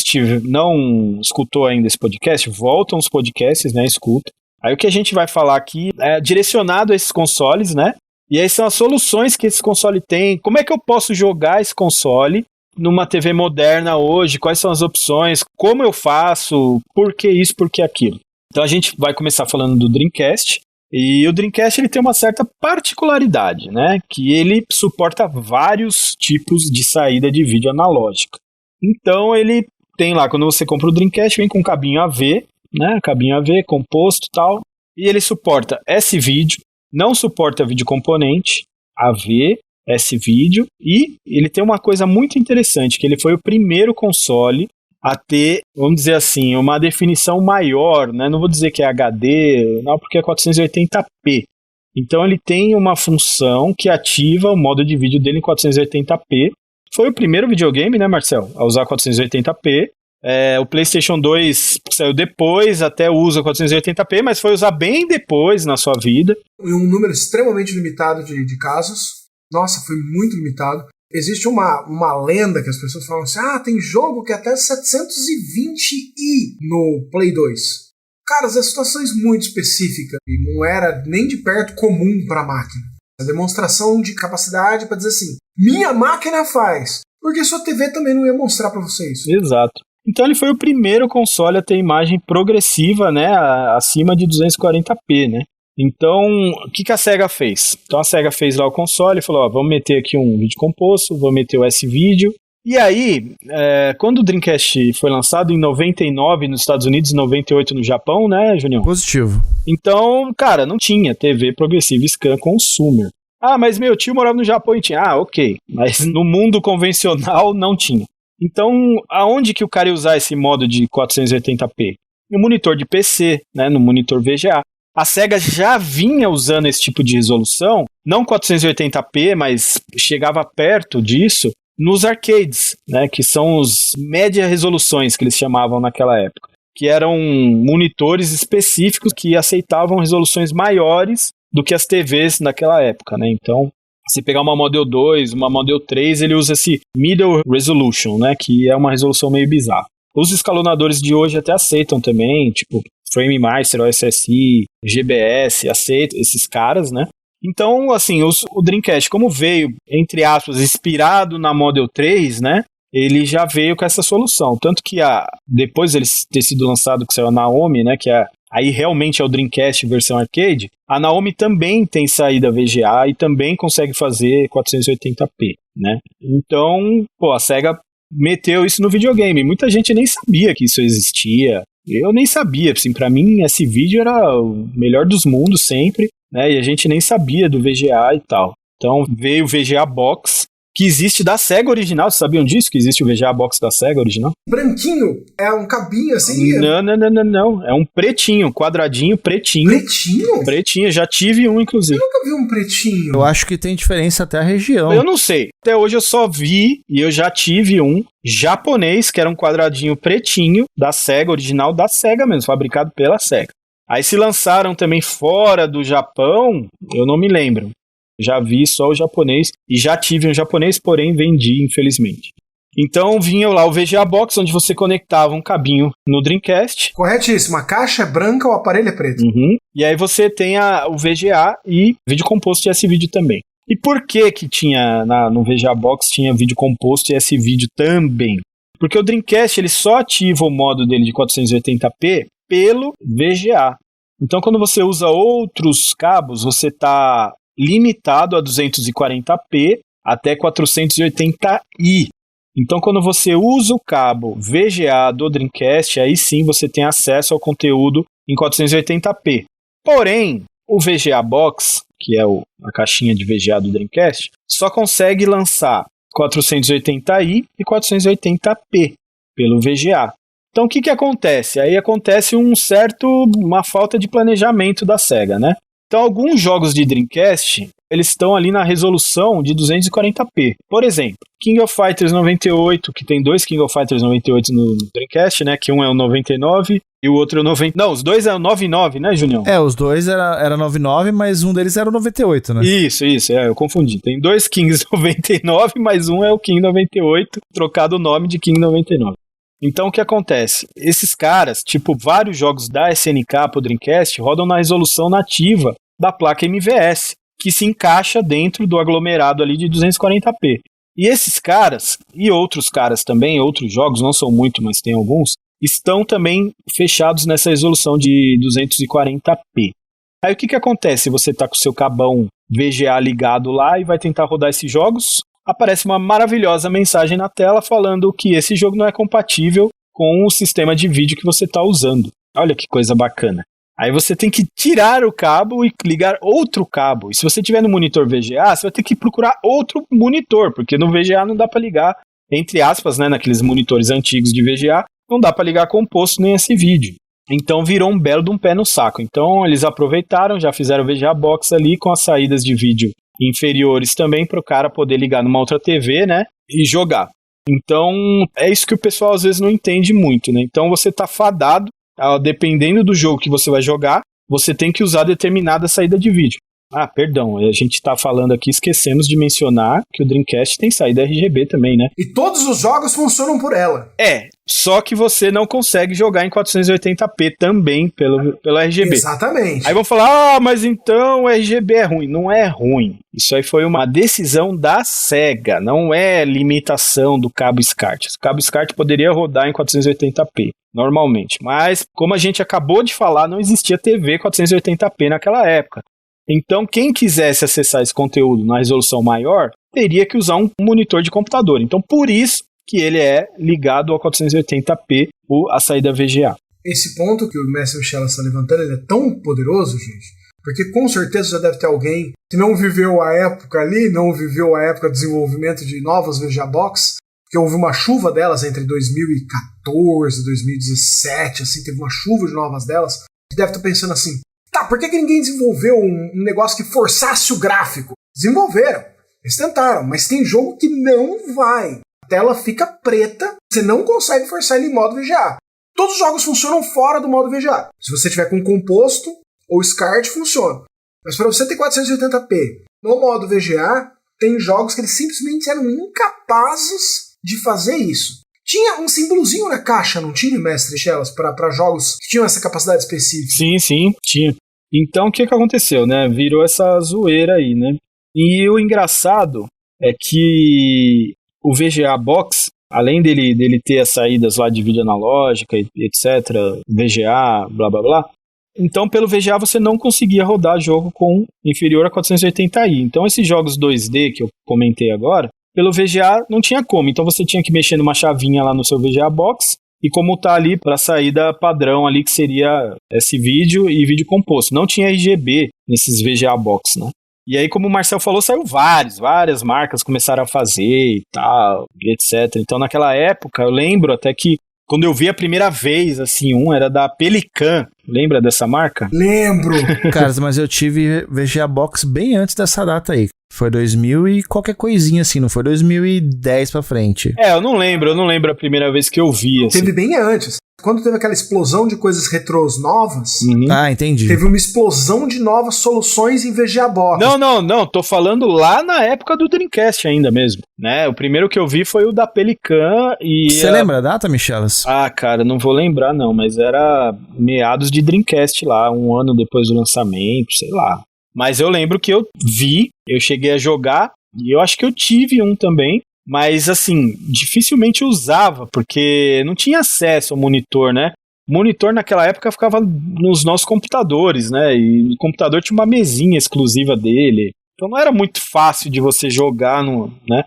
escutou ainda esse podcast, voltam os podcasts, né, escuta. Aí o que a gente vai falar aqui é direcionado a esses consoles, né? E aí são as soluções que esse console tem. Como é que eu posso jogar esse console numa TV moderna hoje? Quais são as opções? Como eu faço? Por que isso? Por que aquilo? Então a gente vai começar falando do Dreamcast. E o Dreamcast ele tem uma certa particularidade, né? Que ele suporta vários tipos de saída de vídeo analógica. Então ele tem lá, quando você compra o Dreamcast, vem com cabinho AV, né? Cabinho AV, composto e tal. E ele suporta S-Vídeo. Não suporta vídeo componente, AV, S-Vídeo, e ele tem uma coisa muito interessante, que ele foi o primeiro console a ter, vamos dizer assim, uma definição maior, né? Não vou dizer que é HD, não, porque é 480p. Então ele tem uma função que ativa o modo de vídeo dele em 480p. Foi o primeiro videogame, né, Marcel, a usar 480p. O PlayStation 2 saiu depois, até usa 480p, mas foi usar bem depois na sua vida. Em um número extremamente limitado de casos. Nossa, foi muito limitado. Existe uma lenda que as pessoas falam assim, tem jogo que é até 720i no Play 2. Cara, as situações muito específicas e não era nem de perto comum para a máquina. A demonstração de capacidade para dizer assim, minha máquina faz, porque sua TV também não ia mostrar para você isso. Exato. Então ele foi o primeiro console a ter imagem progressiva, né, acima de 240p, né? Então, o que a SEGA fez? Então a SEGA fez lá o console e falou, vamos meter aqui um vídeo composto, vou meter o S-Vídeo. E aí, quando o Dreamcast foi lançado em 99 nos Estados Unidos e 98 no Japão, né, Junião? Positivo. Então, cara, não tinha TV progressiva Scan Consumer. Mas meu tio morava no Japão e tinha. Ok, mas no mundo convencional não tinha. Então, aonde que o cara ia usar esse modo de 480p? No monitor de PC, né, no monitor VGA. A SEGA já vinha usando esse tipo de resolução, não 480p, mas chegava perto disso, nos arcades, né, que são os média resoluções que eles chamavam naquela época, que eram monitores específicos que aceitavam resoluções maiores do que as TVs naquela época, né? Então, se pegar uma Model 2, uma Model 3, ele usa esse Middle Resolution, né, que é uma resolução meio bizarra. Os escalonadores de hoje até aceitam também, tipo FrameMaster, OSSI, GBS, aceitam esses caras, né? Então, assim, o Dreamcast, como veio, entre aspas, inspirado na Model 3, né, ele já veio com essa solução. Tanto que depois ele ter sido lançado, que saiu a Naomi, né, que aí realmente é o Dreamcast versão arcade, a Naomi também tem saída VGA e também consegue fazer 480p, né? Então, a SEGA meteu isso no videogame. Muita gente nem sabia que isso existia. Eu nem sabia, assim, pra mim esse vídeo era o melhor dos mundos sempre, né? E a gente nem sabia do VGA e tal. Então veio o VGA Box, que existe da SEGA original. Vocês sabiam disso? Que existe o VGA Box da SEGA original? Branquinho? É um cabinho assim? Não. É um pretinho, quadradinho, pretinho. Pretinho? Pretinho, já tive um, inclusive. Eu nunca vi um pretinho. Eu acho que tem diferença até a região. Eu não sei. Até hoje eu só vi e eu já tive um japonês, que era um quadradinho pretinho da SEGA, original da SEGA mesmo, fabricado pela SEGA. Aí se lançaram também fora do Japão, eu não me lembro. Já vi só o japonês e já tive um japonês, porém vendi, infelizmente. Então vinha lá o VGA Box, onde você conectava um cabinho no Dreamcast. Corretíssimo, a caixa é branca, o aparelho é preto. Uhum. E aí você tem o VGA e vídeo composto e S-Vídeo também. E por que tinha no VGA Box tinha vídeo composto e S-Vídeo também? Porque o Dreamcast ele só ativa o modo dele de 480p pelo VGA. Então quando você usa outros cabos, você está limitado a 240p até 480i. Então, quando você usa o cabo VGA do Dreamcast, aí sim você tem acesso ao conteúdo em 480p. Porém, o VGA Box, que é a caixinha de VGA do Dreamcast, só consegue lançar 480i e 480p pelo VGA. Então, o que acontece? Aí acontece uma falta de planejamento da SEGA, né? Então, alguns jogos de Dreamcast, eles estão ali na resolução de 240p. Por exemplo, King of Fighters 98, que tem dois King of Fighters 98 no Dreamcast, né? Que um é o 99 e o outro é o 90... Não, os dois é o 99, né, Junião? Os dois era 99, mas um deles era o 98, né? Isso, eu confundi. Tem dois Kings 99, mas um é o King 98, trocado o nome de King 99. Então, o que acontece? Esses caras, vários jogos da SNK pro Dreamcast, rodam na resolução nativa da placa MVS, que se encaixa dentro do aglomerado ali de 240p. E esses caras, e outros caras também, outros jogos, não são muito, mas tem alguns, estão também fechados nessa resolução de 240p. Aí o que acontece? Você está com o seu cabão VGA ligado lá e vai tentar rodar esses jogos, aparece uma maravilhosa mensagem na tela falando que esse jogo não é compatível com o sistema de vídeo que você está usando. Olha que coisa bacana. Aí você tem que tirar o cabo e ligar outro cabo. E se você tiver no monitor VGA, você vai ter que procurar outro monitor, porque no VGA não dá para ligar, entre aspas, né, naqueles monitores antigos de VGA, não dá para ligar composto nem esse vídeo. Então virou um belo de um pé no saco. Então eles aproveitaram, já fizeram o VGA Box ali com as saídas de vídeo inferiores também para o cara poder ligar numa outra TV, né, e jogar. Então é isso que o pessoal às vezes não entende muito, né? Então você tá fadado, dependendo do jogo que você vai jogar, você tem que usar determinada saída de vídeo. Perdão, a gente tá falando aqui, esquecemos de mencionar que o Dreamcast tem saída RGB também, né? E todos os jogos funcionam por ela. Só que você não consegue jogar em 480p também pelo RGB. Exatamente. Aí vão falar, mas então o RGB é ruim. Não é ruim. Isso aí foi uma decisão da SEGA, não é limitação do cabo SCART. O cabo SCART poderia rodar em 480p, normalmente. Mas, como a gente acabou de falar, não existia TV 480p naquela época. Então, quem quisesse acessar esse conteúdo na resolução maior, teria que usar um monitor de computador. Então, por isso que ele é ligado ao 480p, a saída VGA. Esse ponto que o Mestre Michel está levantando, ele é tão poderoso, gente, porque com certeza já deve ter alguém que não viveu a época ali, não viveu a época do desenvolvimento de novas VGA Box, porque houve uma chuva delas entre 2014 e 2017, assim, teve uma chuva de novas delas, que deve estar pensando assim, por que ninguém desenvolveu um negócio que forçasse o gráfico? Desenvolveram, eles tentaram, mas tem jogo que não vai. A tela fica preta, você não consegue forçar ele em modo VGA. Todos os jogos funcionam fora do modo VGA. Se você tiver com composto ou SCART, funciona. Mas para você ter 480p no modo VGA, tem jogos que eles simplesmente eram incapazes de fazer isso. Tinha um símbolozinho na caixa, não tinha, Mestre Chelas, para jogos que tinham essa capacidade específica? Sim, tinha. Então, o que aconteceu, né? Virou essa zoeira aí, né? E o engraçado é que o VGA Box, além dele ter as saídas lá de vídeo analógica, etc., VGA, blá blá blá, então pelo VGA você não conseguia rodar jogo com inferior a 480i. Então esses jogos 2D que eu comentei agora, pelo VGA não tinha como, então você tinha que mexer numa chavinha lá no seu VGA Box e comutar ali para a saída padrão ali, que seria esse vídeo e vídeo composto. Não tinha RGB nesses VGA Box, né? E aí, como o Marcel falou, saiu várias marcas começaram a fazer e tal, etc. Então, naquela época, eu lembro até que quando eu vi a primeira vez, assim, era da Pelican. Lembra dessa marca? Lembro! Cara, mas eu tive VGA Box bem antes dessa data aí. Foi 2000 e qualquer coisinha assim, não foi 2010 pra frente. Eu não lembro a primeira vez que eu vi, assim. Teve bem antes. Quando teve aquela explosão de coisas retrôs novas, Ah, entendi. teve uma explosão de novas soluções em VGA Box. Não, tô falando lá na época do Dreamcast ainda mesmo, né? O primeiro que eu vi foi o da Pelican e... Você lembra a data, Michelas? Ah, cara, não vou lembrar não, mas era meados de Dreamcast lá, um ano depois do lançamento, sei lá. Mas eu lembro que eu vi, eu cheguei a jogar, e eu acho que eu tive um também, mas assim, dificilmente usava, porque não tinha acesso ao monitor, né? O monitor naquela época ficava nos nossos computadores, né? E o computador tinha uma mesinha exclusiva dele, então não era muito fácil de você jogar, né?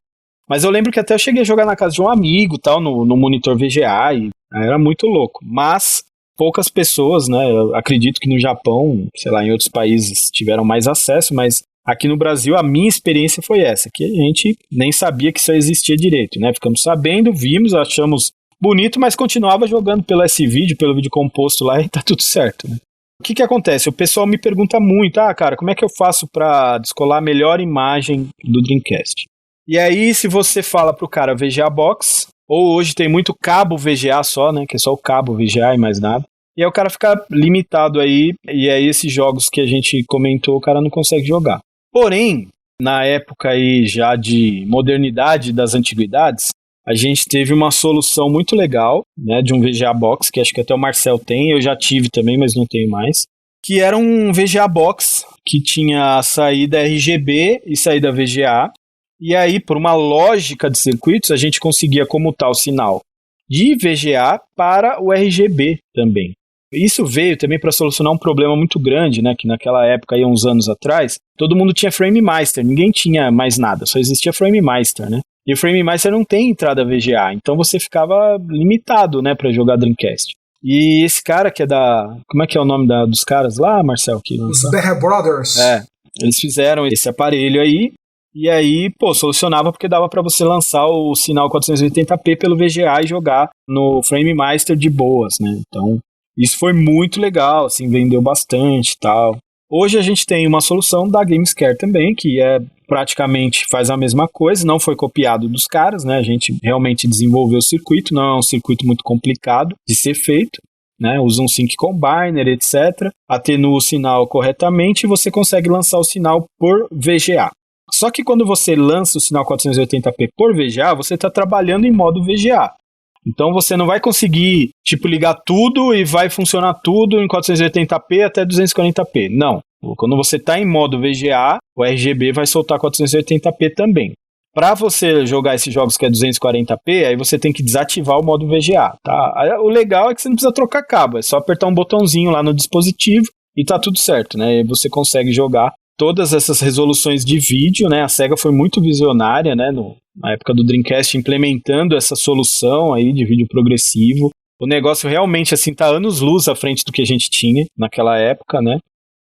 Mas eu lembro que até eu cheguei a jogar na casa de um amigo, tal, no monitor VGA, e era muito louco, mas... poucas pessoas, né, eu acredito que no Japão, sei lá, em outros países tiveram mais acesso, mas aqui no Brasil a minha experiência foi essa, que a gente nem sabia que isso existia direito, né, ficamos sabendo, vimos, achamos bonito, mas continuava jogando pelo S-Video, pelo vídeo composto lá e tá tudo certo, né. O que acontece? O pessoal me pergunta muito, cara, como é que eu faço pra descolar a melhor imagem do Dreamcast? E aí, se você fala pro cara VGA Box, ou hoje tem muito cabo VGA só, né, que é só o cabo VGA e mais nada, e aí o cara fica limitado aí, e aí esses jogos que a gente comentou, o cara não consegue jogar. Porém, na época aí já de modernidade das antiguidades, a gente teve uma solução muito legal, né, de um VGA Box, que acho que até o Marcel tem, eu já tive também, mas não tenho mais, que era um VGA Box que tinha saída RGB e saída VGA, e aí, por uma lógica de circuitos, a gente conseguia comutar o sinal de VGA para o RGB também. Isso veio também para solucionar um problema muito grande, né? Que naquela época, aí, uns anos atrás, todo mundo tinha Frame Master, ninguém tinha mais nada, só existia Frame Master, né? E o Frame Master não tem entrada VGA, então você ficava limitado, né, para jogar Dreamcast. E esse cara que é da... Como é que é o nome dos caras lá, Marcel? Os Bear Brothers. Eles fizeram esse aparelho aí, e aí, solucionava porque dava para você lançar o sinal 480p pelo VGA e jogar no Frame Master de boas, né? Então, isso foi muito legal, assim, vendeu bastante e tal. Hoje a gente tem uma solução da Gamescare também, que praticamente faz a mesma coisa, não foi copiado dos caras, né? A gente realmente desenvolveu o circuito, não é um circuito muito complicado de ser feito, né? Usa um Sync Combiner, etc. Atenua o sinal corretamente e você consegue lançar o sinal por VGA. Só que quando você lança o sinal 480p por VGA, você está trabalhando em modo VGA. Então você não vai conseguir, ligar tudo e vai funcionar tudo em 480p até 240p. Não. Quando você está em modo VGA, o RGB vai soltar 480p também. Para você jogar esses jogos que é 240p, aí você tem que desativar o modo VGA, tá? O legal é que você não precisa trocar cabo, é só apertar um botãozinho lá no dispositivo e tá tudo certo, né? E você consegue jogar todas essas resoluções de vídeo, né? A Sega foi muito visionária, né? Na época do Dreamcast, implementando essa solução aí de vídeo progressivo. O negócio realmente, assim, tá anos-luz à frente do que a gente tinha naquela época, né?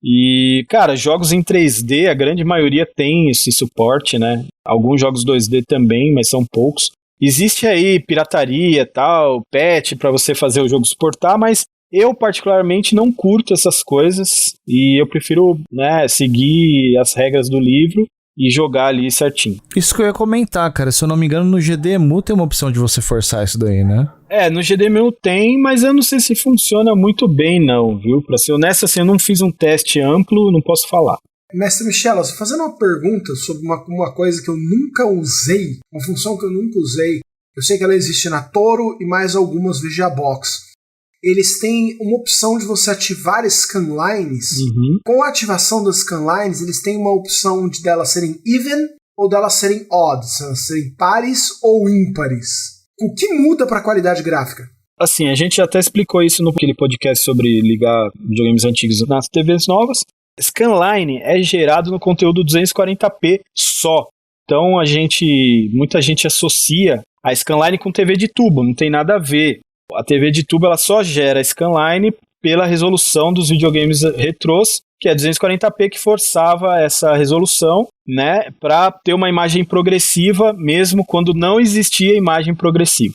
E, cara, jogos em 3D, a grande maioria tem esse suporte, né? Alguns jogos 2D também, mas são poucos. Existe aí pirataria e tal, patch pra você fazer o jogo suportar, mas eu particularmente não curto essas coisas e eu prefiro, né, seguir as regras do livro e jogar ali certinho. Isso que eu ia comentar, cara, se eu não me engano no GDEMU tem uma opção de você forçar isso daí, né? No GDEMU tem, mas eu não sei se funciona muito bem não, viu? Pra ser honesto, assim, eu não fiz um teste amplo, não posso falar. Mestre Michelas, fazendo uma pergunta sobre uma coisa que eu nunca usei, uma função que eu nunca usei, eu sei que ela existe na Toro e mais algumas VGA Box. Eles têm uma opção de você ativar scanlines. Uhum. Com a ativação das scanlines, eles têm uma opção de delas serem even ou delas serem odd, se elas serem pares ou ímpares. O que muda para a qualidade gráfica? Assim, a gente até explicou isso no aquele podcast sobre ligar videogames antigos nas TVs novas. Scanline é gerado no conteúdo 240p só. Então muita gente associa a Scanline com TV de tubo, não tem nada a ver. A TV de tubo ela só gera Scanline pela resolução dos videogames retrôs, que é 240p, que forçava essa resolução, né, para ter uma imagem progressiva, mesmo quando não existia imagem progressiva.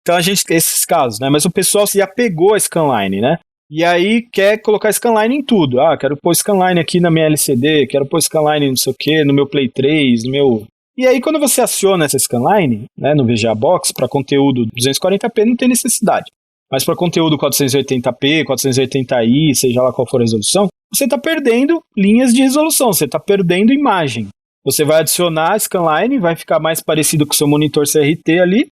Então a gente tem esses casos, né, mas o pessoal se apegou a Scanline, né, e aí quer colocar Scanline em tudo. Quero pôr Scanline aqui na minha LCD, quero pôr Scanline não sei o que, no meu Play 3, no meu... E aí quando você aciona essa Scanline, né, no VGA Box, para conteúdo 240p não tem necessidade. Mas para conteúdo 480p, 480i, seja lá qual for a resolução, você está perdendo linhas de resolução, você está perdendo imagem. Você vai adicionar a Scanline, vai ficar mais parecido com o seu monitor CRT ali.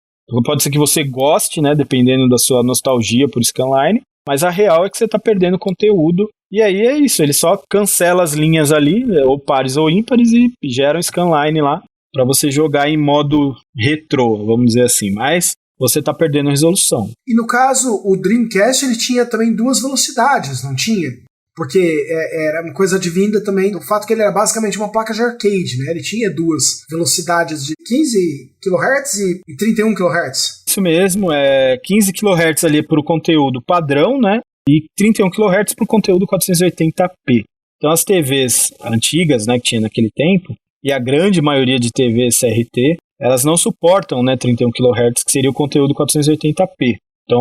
Pode ser que você goste, né, dependendo da sua nostalgia por Scanline, mas a real é que você está perdendo conteúdo. E aí é isso, ele só cancela as linhas ali, ou pares ou ímpares, e gera um Scanline lá para você jogar em modo retrô, vamos dizer assim. Mas você está perdendo resolução. E no caso, o Dreamcast ele tinha também 2 velocidades, não tinha? Porque era uma coisa advinda também do fato que ele era basicamente uma placa de arcade, né? Ele tinha 2 velocidades de 15 kHz e 31 kHz. Isso mesmo, 15 kHz ali para o conteúdo padrão, né? E 31 kHz para o conteúdo 480p. Então as TVs antigas, né, que tinha naquele tempo, e a grande maioria de TVs CRT, elas não suportam, né, 31 kHz, que seria o conteúdo 480p. Então,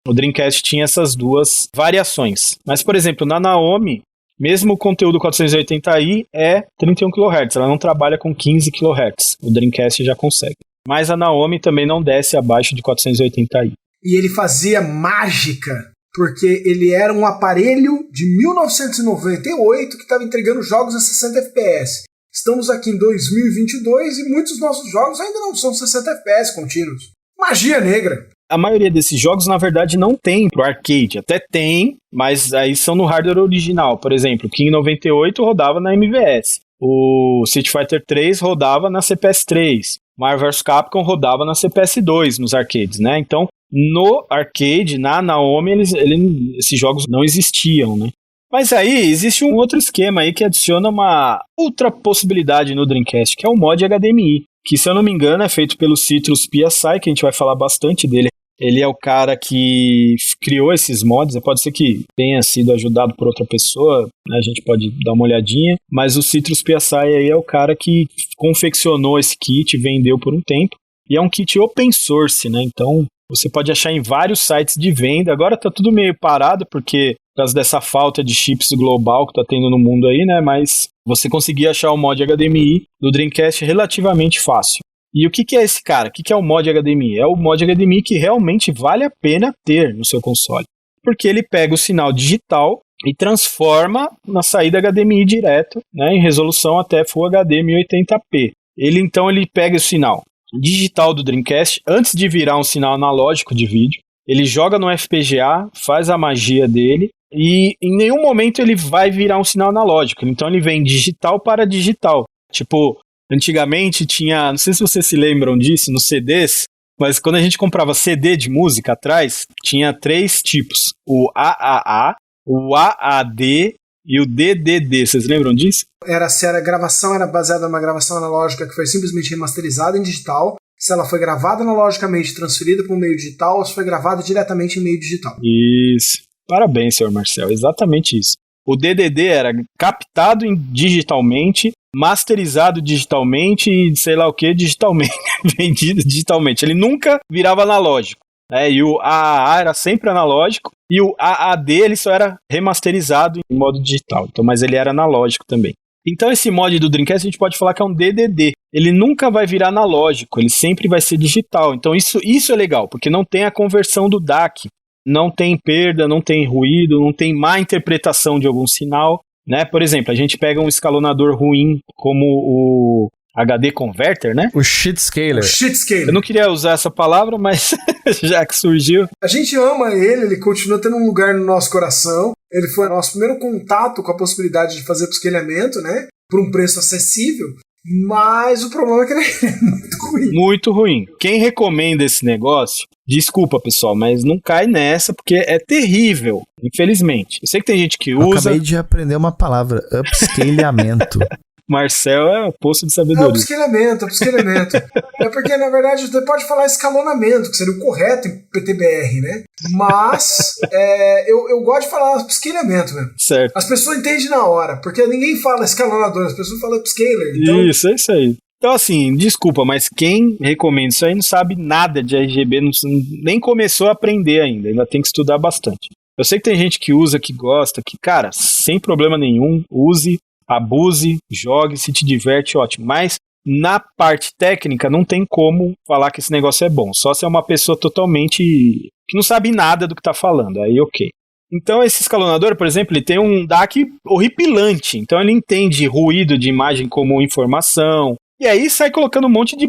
o Dreamcast tinha essas 2 variações. Mas, por exemplo, na Naomi, mesmo o conteúdo 480i é 31 kHz, ela não trabalha com 15 kHz. O Dreamcast já consegue. Mas a Naomi também não desce abaixo de 480i. E ele fazia mágica, porque ele era um aparelho de 1998 que estava entregando jogos a 60 FPS. Estamos aqui em 2022 e muitos dos nossos jogos ainda não são 60 FPS contínuos. Magia negra! A maioria desses jogos, na verdade, não tem pro arcade. Até tem, mas aí são no hardware original. Por exemplo, o King 98 rodava na MVS. O Street Fighter 3 rodava na CPS 3. Marvel vs Capcom rodava na CPS 2 nos arcades, né? Então, no arcade, na Naomi, esses jogos não existiam, né? Mas aí existe um outro esquema aí que adiciona uma outra possibilidade no Dreamcast, que é o mod HDMI, que, se eu não me engano, é feito pelo Citrus PSI, que a gente vai falar bastante dele. Ele é o cara que criou esses mods, pode ser que tenha sido ajudado por outra pessoa, né? A gente pode dar uma olhadinha, mas o Citrus PSI aí é o cara que confeccionou esse kit, vendeu por um tempo, e é um kit open source, né? Então você pode achar em vários sites de venda. Agora tá tudo meio parado, porque por causa dessa falta de chips global que tá tendo no mundo aí, né? Mas você conseguia achar o mod HDMI do Dreamcast relativamente fácil. E o que é esse cara? O que é o mod HDMI? É o mod HDMI que realmente vale a pena ter no seu console. Porque ele pega o sinal digital e transforma na saída HDMI direto, né, em resolução até Full HD 1080p. Ele pega o sinal digital do Dreamcast antes de virar um sinal analógico de vídeo. Ele joga no FPGA, faz a magia dele e em nenhum momento ele vai virar um sinal analógico. Então ele vem digital para digital. Tipo, antigamente tinha, não sei se vocês se lembram disso, nos CDs, mas quando a gente comprava CD de música atrás, tinha 3 tipos. O AAA, o AAD e o DDD. Vocês lembram disso? Se a gravação era baseada numa gravação analógica que foi simplesmente remasterizada em digital, se ela foi gravada analogicamente e transferida para um meio digital, ou se foi gravada diretamente em meio digital. Isso. Parabéns, senhor Marcel. Exatamente isso. O DDD era captado digitalmente, masterizado digitalmente e sei lá o que digitalmente, vendido digitalmente. Ele nunca virava analógico, né? E o AAA era sempre analógico e o AAD ele só era remasterizado em modo digital. Então, mas ele era analógico também. Então esse mod do Dreamcast a gente pode falar que é um DDD. Ele nunca vai virar analógico, ele sempre vai ser digital. Então isso é legal, porque não tem a conversão do DAC. Não tem perda, não tem ruído, não tem má interpretação de algum sinal, né? Por exemplo, a gente pega um escalonador ruim como o HD Converter, né? O Shit Scaler. Eu não queria usar essa palavra, mas já que surgiu. A gente ama ele continua tendo um lugar no nosso coração. Ele foi o nosso primeiro contato com a possibilidade de fazer upscalamento, né? Por um preço acessível. Mas o problema é que ele é muito ruim. Muito ruim. Quem recomenda esse negócio, desculpa, pessoal, mas não cai nessa, porque é terrível, infelizmente. Eu sei que tem gente que usa... Acabei de aprender uma palavra, upscalamento. Marcel é o poço de sabedoria. Upscalamento. É porque, na verdade, você pode falar escalonamento, que seria o correto em PTBR, né? Mas eu gosto de falar upscalamento mesmo. Certo. As pessoas entendem na hora, porque ninguém fala escalonador, as pessoas falam upscaler. Então... Isso, é isso aí. Então, assim, desculpa, mas quem recomenda isso aí não sabe nada de RGB, nem começou a aprender ainda tem que estudar bastante. Eu sei que tem gente que usa, que gosta, que, cara, sem problema nenhum, use, abuse, jogue, se te diverte, ótimo. Mas na parte técnica não tem como falar que esse negócio é bom. Só se é uma pessoa totalmente que não sabe nada do que tá falando. Aí ok. Então esse escalonador, por exemplo, ele tem um DAC horripilante. Então ele entende ruído de imagem como informação. E aí sai colocando um monte de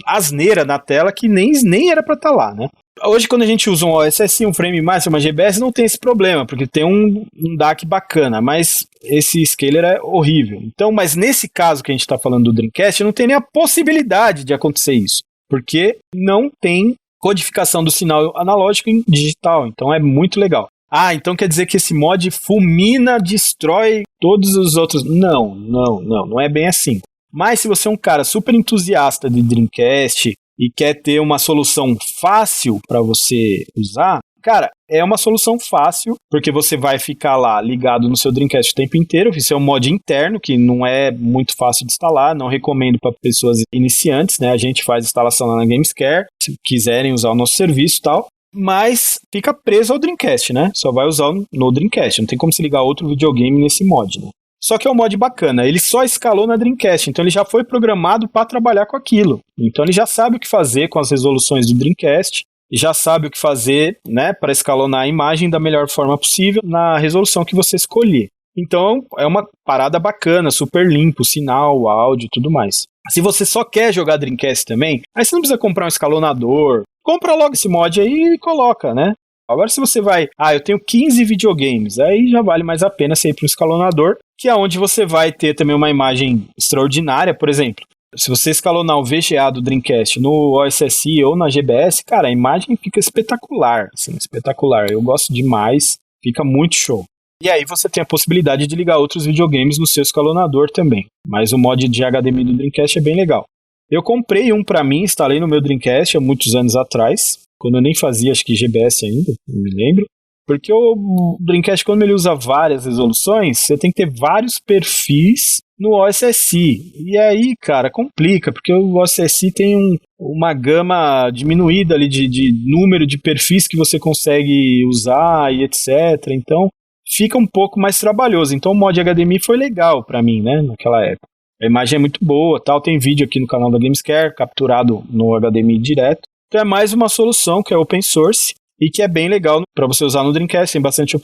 asneira na tela que nem era pra estar lá, né? Hoje, quando a gente usa um OSSI, um Frame Master, uma GBS, não tem esse problema, porque tem um DAC bacana, mas esse scaler é horrível. Então, mas nesse caso que a gente está falando do Dreamcast, não tem nem a possibilidade de acontecer isso, porque não tem codificação do sinal analógico em digital, então é muito legal. Ah, então quer dizer que esse mod fulmina, destrói todos os outros... Não é bem assim. Mas se você é um cara super entusiasta de Dreamcast e quer ter uma solução fácil para você usar, cara, é uma solução fácil, porque você vai ficar lá ligado no seu Dreamcast o tempo inteiro. Isso é um mod interno, que não é muito fácil de instalar, não recomendo para pessoas iniciantes, né? A gente faz instalação lá na Gamescare, se quiserem usar o nosso serviço e tal, mas fica preso ao Dreamcast, né? Só vai usar no Dreamcast, não tem como se ligar outro videogame nesse mod, né? Só que é um mod bacana, ele só escalou na Dreamcast, então ele já foi programado para trabalhar com aquilo. Então ele já sabe o que fazer com as resoluções do Dreamcast, já sabe o que fazer, né, para escalonar a imagem da melhor forma possível na resolução que você escolher. Então é uma parada bacana, super limpo, o sinal, o áudio e tudo mais. Se você só quer jogar Dreamcast também, aí você não precisa comprar um escalonador, compra logo esse mod aí e coloca, né? Agora se você vai, eu tenho 15 videogames, aí já vale mais a pena você ir para um escalonador, que é onde você vai ter também uma imagem extraordinária. Por exemplo, se você escalonar o VGA do Dreamcast no OSSI ou na GBS, cara, a imagem fica espetacular, assim, espetacular. Eu gosto demais, fica muito show. E aí você tem a possibilidade de ligar outros videogames no seu escalonador também. Mas o mod de HDMI do Dreamcast é bem legal. Eu comprei um pra mim, instalei no meu Dreamcast há muitos anos atrás, quando eu nem fazia, acho que GBS ainda, não me lembro. Porque o Dreamcast, quando ele usa várias resoluções, você tem que ter vários perfis no OSSI. E aí, cara, complica, porque o OSSI tem uma gama diminuída ali de número de perfis que você consegue usar e etc. Então, fica um pouco mais trabalhoso. Então, o mod HDMI foi legal pra mim, né, naquela época. A imagem é muito boa, tal. Tem vídeo aqui no canal da Gamescare, capturado no HDMI direto. Então, é mais uma solução que é open source e que é bem legal para você usar no Dreamcast. Tem bastante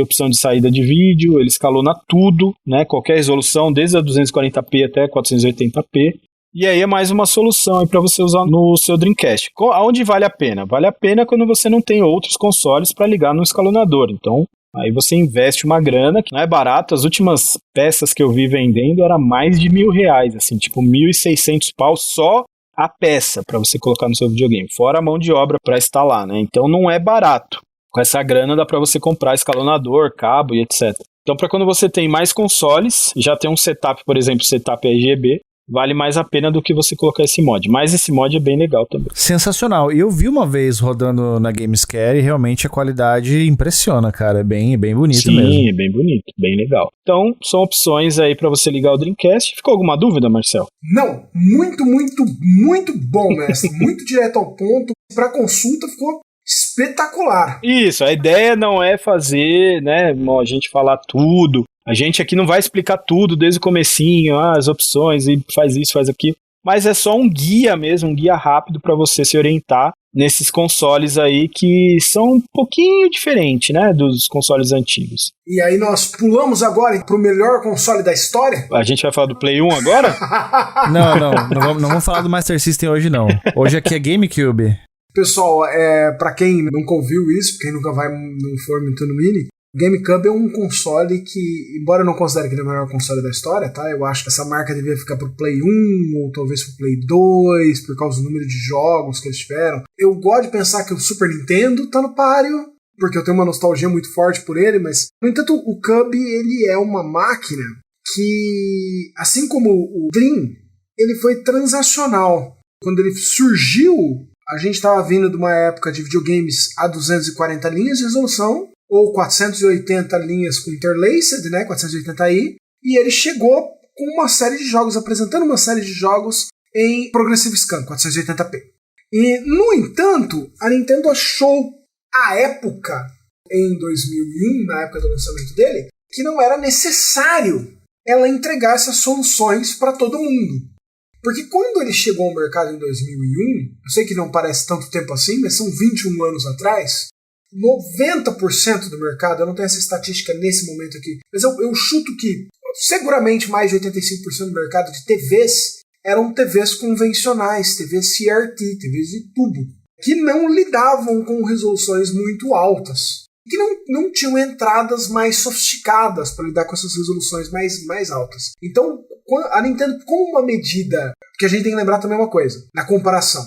opção de saída de vídeo, ele escalona tudo, né, qualquer resolução, desde a 240p até 480p. E aí é mais uma solução para você usar no seu Dreamcast. Aonde vale a pena? Vale a pena quando você não tem outros consoles para ligar no escalonador. Então, aí você investe uma grana, que não é barato. As últimas peças que eu vi vendendo era mais de R$1.000, assim, tipo R$1.600 só a peça para você colocar no seu videogame, fora a mão de obra para instalar, né? Então não é barato. Com essa grana dá para você comprar escalonador, cabo e etc. Então para quando você tem mais consoles, já tem um setup, por exemplo, setup RGB, vale mais a pena do que você colocar esse mod. Mas esse mod é bem legal também. Sensacional. Eu vi uma vez rodando na Gamescare e realmente a qualidade impressiona, cara. É bem bonito mesmo. Sim, é bem bonito, bem legal. Então, são opções aí pra você ligar o Dreamcast. Ficou alguma dúvida, Marcel? Não. Muito bom, mestre. Muito direto ao ponto. Pra consulta ficou espetacular. Isso, a ideia não é fazer, né, a gente falar tudo. A gente aqui não vai explicar tudo desde o comecinho, as opções, e faz isso, faz aquilo. Mas é só um guia mesmo, um guia rápido para você se orientar nesses consoles aí que são um pouquinho diferentes, né, dos consoles antigos. E aí nós pulamos agora pro melhor console da história? A gente vai falar do Play 1 agora? Não vamos falar do Master System hoje não. Hoje aqui é GameCube. Pessoal, pra quem nunca ouviu isso, quem nunca vai num for Nintendo Mini, O GameCube é um console que, embora eu não considere que ele é o melhor console da história, tá? Eu acho que essa marca devia ficar pro Play 1 ou talvez pro Play 2, por causa do número de jogos que eles tiveram. Eu gosto de pensar que o Super Nintendo tá no páreo, porque eu tenho uma nostalgia muito forte por ele, mas, no entanto, o Cube, ele é uma máquina que, assim como o Dream, ele foi transacional. Quando ele surgiu, a gente estava vindo de uma época de videogames a 240 linhas de resolução, ou 480 linhas com interlaced, né, 480i, e ele chegou com uma série de jogos, apresentando uma série de jogos em Progressive Scan, 480p. E, no entanto, a Nintendo achou, à época, em 2001, na época do lançamento dele, que não era necessário ela entregar essas soluções para todo mundo. Porque quando ele chegou ao mercado em 2001, eu sei que não parece tanto tempo assim, mas são 21 anos atrás, 90% do mercado, eu não tenho essa estatística nesse momento aqui, mas eu chuto que seguramente mais de 85% do mercado de TVs eram TVs convencionais, TVs CRT, TVs de tubo, que não lidavam com resoluções muito altas, que não tinham entradas mais sofisticadas para lidar com essas resoluções mais altas. Então, a Nintendo, como uma medida, que a gente tem que lembrar também uma coisa, na comparação.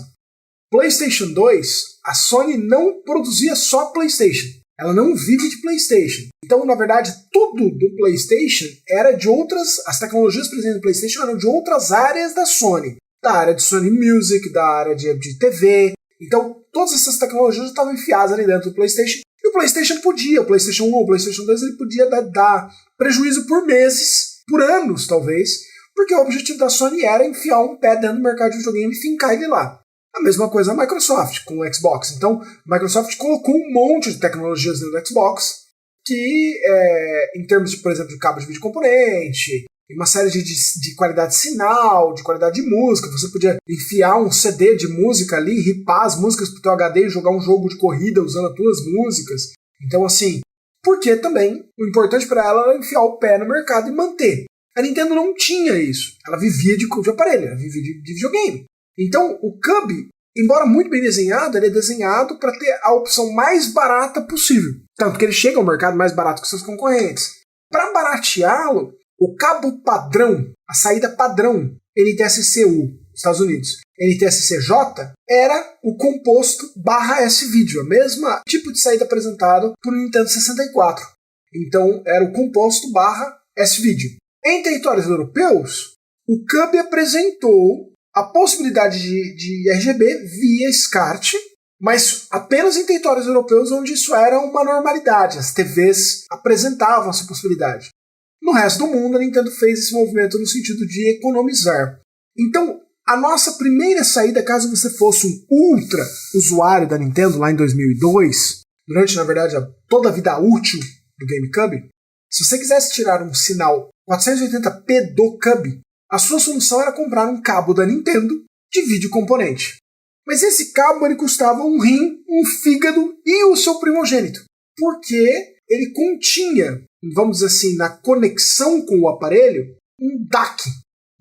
PlayStation 2, a Sony não produzia só PlayStation. Ela não vive de PlayStation. Então, na verdade, tudo do PlayStation era de outras... As tecnologias presentes no PlayStation eram de outras áreas da Sony. Da área de Sony Music, da área de TV. Então, todas essas tecnologias estavam enfiadas ali dentro do PlayStation. E o PlayStation podia, o PlayStation 1 ou o PlayStation 2, ele podia dar prejuízo por meses, por anos talvez, porque o objetivo da Sony era enfiar um pé dentro do mercado de videogame e fincar ele lá. A mesma coisa a Microsoft com o Xbox. Então, a Microsoft colocou um monte de tecnologias dentro do Xbox que, em termos, por exemplo, de cabo de vídeo componente, uma série de qualidade de sinal, de qualidade de música, você podia enfiar um CD de música ali, ripar as músicas pro teu HD e jogar um jogo de corrida usando as tuas músicas. Então, assim, porque também o importante para ela era enfiar o pé no mercado e manter. A Nintendo não tinha isso. Ela vivia de aparelho, ela vivia de videogame. Então, o Cube, embora muito bem desenhado, ele é desenhado para ter a opção mais barata possível. Tanto que ele chega ao mercado mais barato que seus concorrentes. Para barateá-lo, o cabo padrão, a saída padrão NTSC-U, Estados Unidos, NTSC-J, era o composto /S-Video, a mesma tipo de saída apresentado por Nintendo 64. Então, era o composto /S-Video. Em territórios europeus, o Cube apresentou a possibilidade de RGB via SCART, mas apenas em territórios europeus onde isso era uma normalidade. As TVs apresentavam essa possibilidade. No resto do mundo, a Nintendo fez esse movimento no sentido de economizar. Então, a nossa primeira saída, caso você fosse um ultra usuário da Nintendo lá em 2002, durante, na verdade, toda a vida útil do GameCube, se você quisesse tirar um sinal 480p do Cube, a sua solução era comprar um cabo da Nintendo de vídeo componente. Mas esse cabo ele custava um rim, um fígado e o seu primogênito. Porque ele continha, vamos dizer assim, na conexão com o aparelho, um DAC,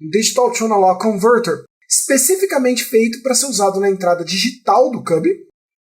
um Digital to Analog Converter, especificamente feito para ser usado na entrada digital do Cube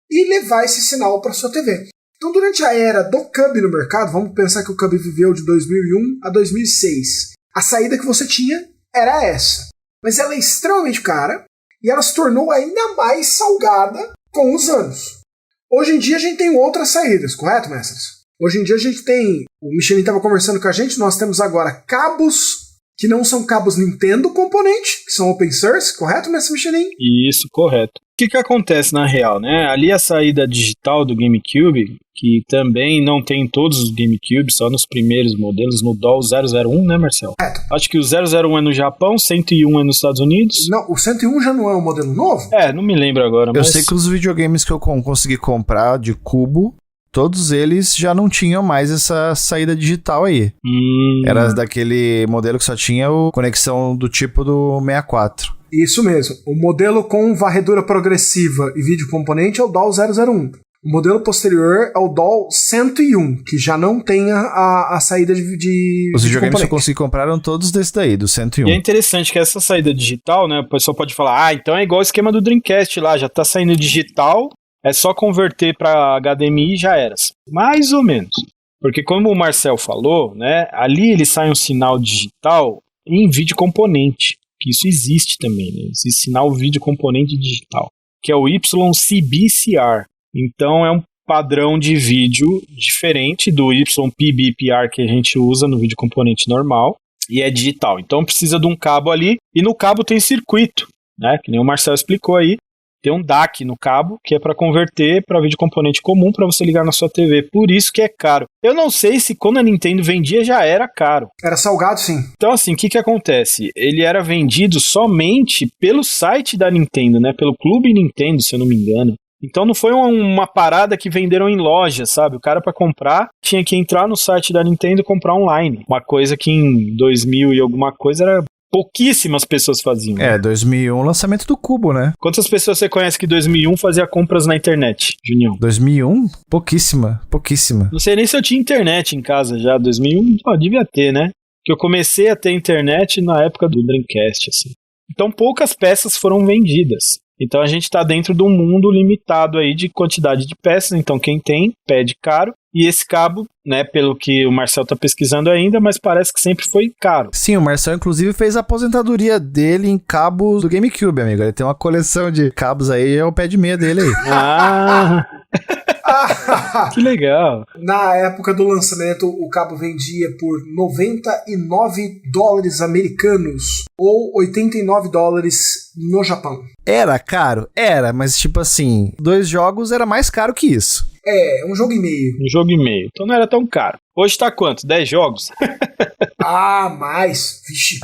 e levar esse sinal para sua TV. Então, durante a era do Cube no mercado, vamos pensar que o Cube viveu de 2001 a 2006. A saída que você tinha era essa. Mas ela é extremamente cara e ela se tornou ainda mais salgada com os anos. Hoje em dia a gente tem outras saídas, correto, mestres? Hoje em dia a gente tem, o Michelin estava conversando com a gente, nós temos agora cabos que não são cabos Nintendo componente, que são open source, correto, mestre Michelin? Isso, correto. O que acontece na real, né? Ali a saída digital do GameCube, que também não tem em todos os GameCube, só nos primeiros modelos, no DOL 001, né, Marcel? Correto. Acho que o 001 é no Japão, 101 é nos Estados Unidos. Não, o 101 já não é um modelo novo? Não me lembro agora, mas... Eu sei que os videogames que eu consegui comprar de cubo, todos eles já não tinham mais essa saída digital aí. Era daquele modelo que só tinha a conexão do tipo do 64. Isso mesmo. O modelo com varredura progressiva e vídeo componente é o DOL 001. O modelo posterior é o DOL 101, que já não tem a saída de Os videogames que eu consegui comprar eram todos desse daí, do 101. E é interessante que essa saída digital, né, o pessoal pode falar, então é igual o esquema do Dreamcast lá, já tá saindo digital, é só converter para HDMI e já era. Mais ou menos. Porque como o Marcel falou, né, ali ele sai um sinal digital em vídeo componente, que isso existe também, né, esse sinal vídeo componente digital, que é o YCBCR. Então é um padrão de vídeo diferente do YPBPR que a gente usa no vídeo componente normal, e é digital. Então precisa de um cabo ali, e no cabo tem circuito, né, que nem o Marcel explicou aí. Tem um DAC no cabo, que é para converter para vídeo componente comum para você ligar na sua TV. Por isso que é caro. Eu não sei se quando a Nintendo vendia já era caro. Era salgado, sim. Então, assim, o que acontece? Ele era vendido somente pelo site da Nintendo, né? Pelo Clube Nintendo, se eu não me engano. Então não foi uma parada que venderam em loja, sabe? O cara para comprar tinha que entrar no site da Nintendo e comprar online. Uma coisa que em 2000 e alguma coisa era... pouquíssimas pessoas faziam. É, 2001, lançamento do Cubo, né? Quantas pessoas você conhece que em 2001 fazia compras na internet, Junião? 2001? Pouquíssima. Não sei nem se eu tinha internet em casa já. 2001, devia ter, né? Que eu comecei a ter internet na época do Dreamcast, assim. Então poucas peças foram vendidas. Então a gente tá dentro de um mundo limitado aí de quantidade de peças. Então quem tem, pede caro. E esse cabo, né, pelo que o Marcel tá pesquisando ainda, mas parece que sempre foi caro. Sim, o Marcel inclusive fez a aposentadoria dele em cabos do GameCube, amigo. Ele tem uma coleção de cabos aí, é o pé de meia dele aí. Ah... que legal. Na época do lançamento, o cabo vendia por $99 americanos ou $89 no Japão. Era caro? Era, mas tipo assim, 2 jogos era mais caro que isso. É, um jogo e meio. Um jogo e meio. Então não era tão caro. Hoje tá quanto? 10 jogos? Mais. Vixe.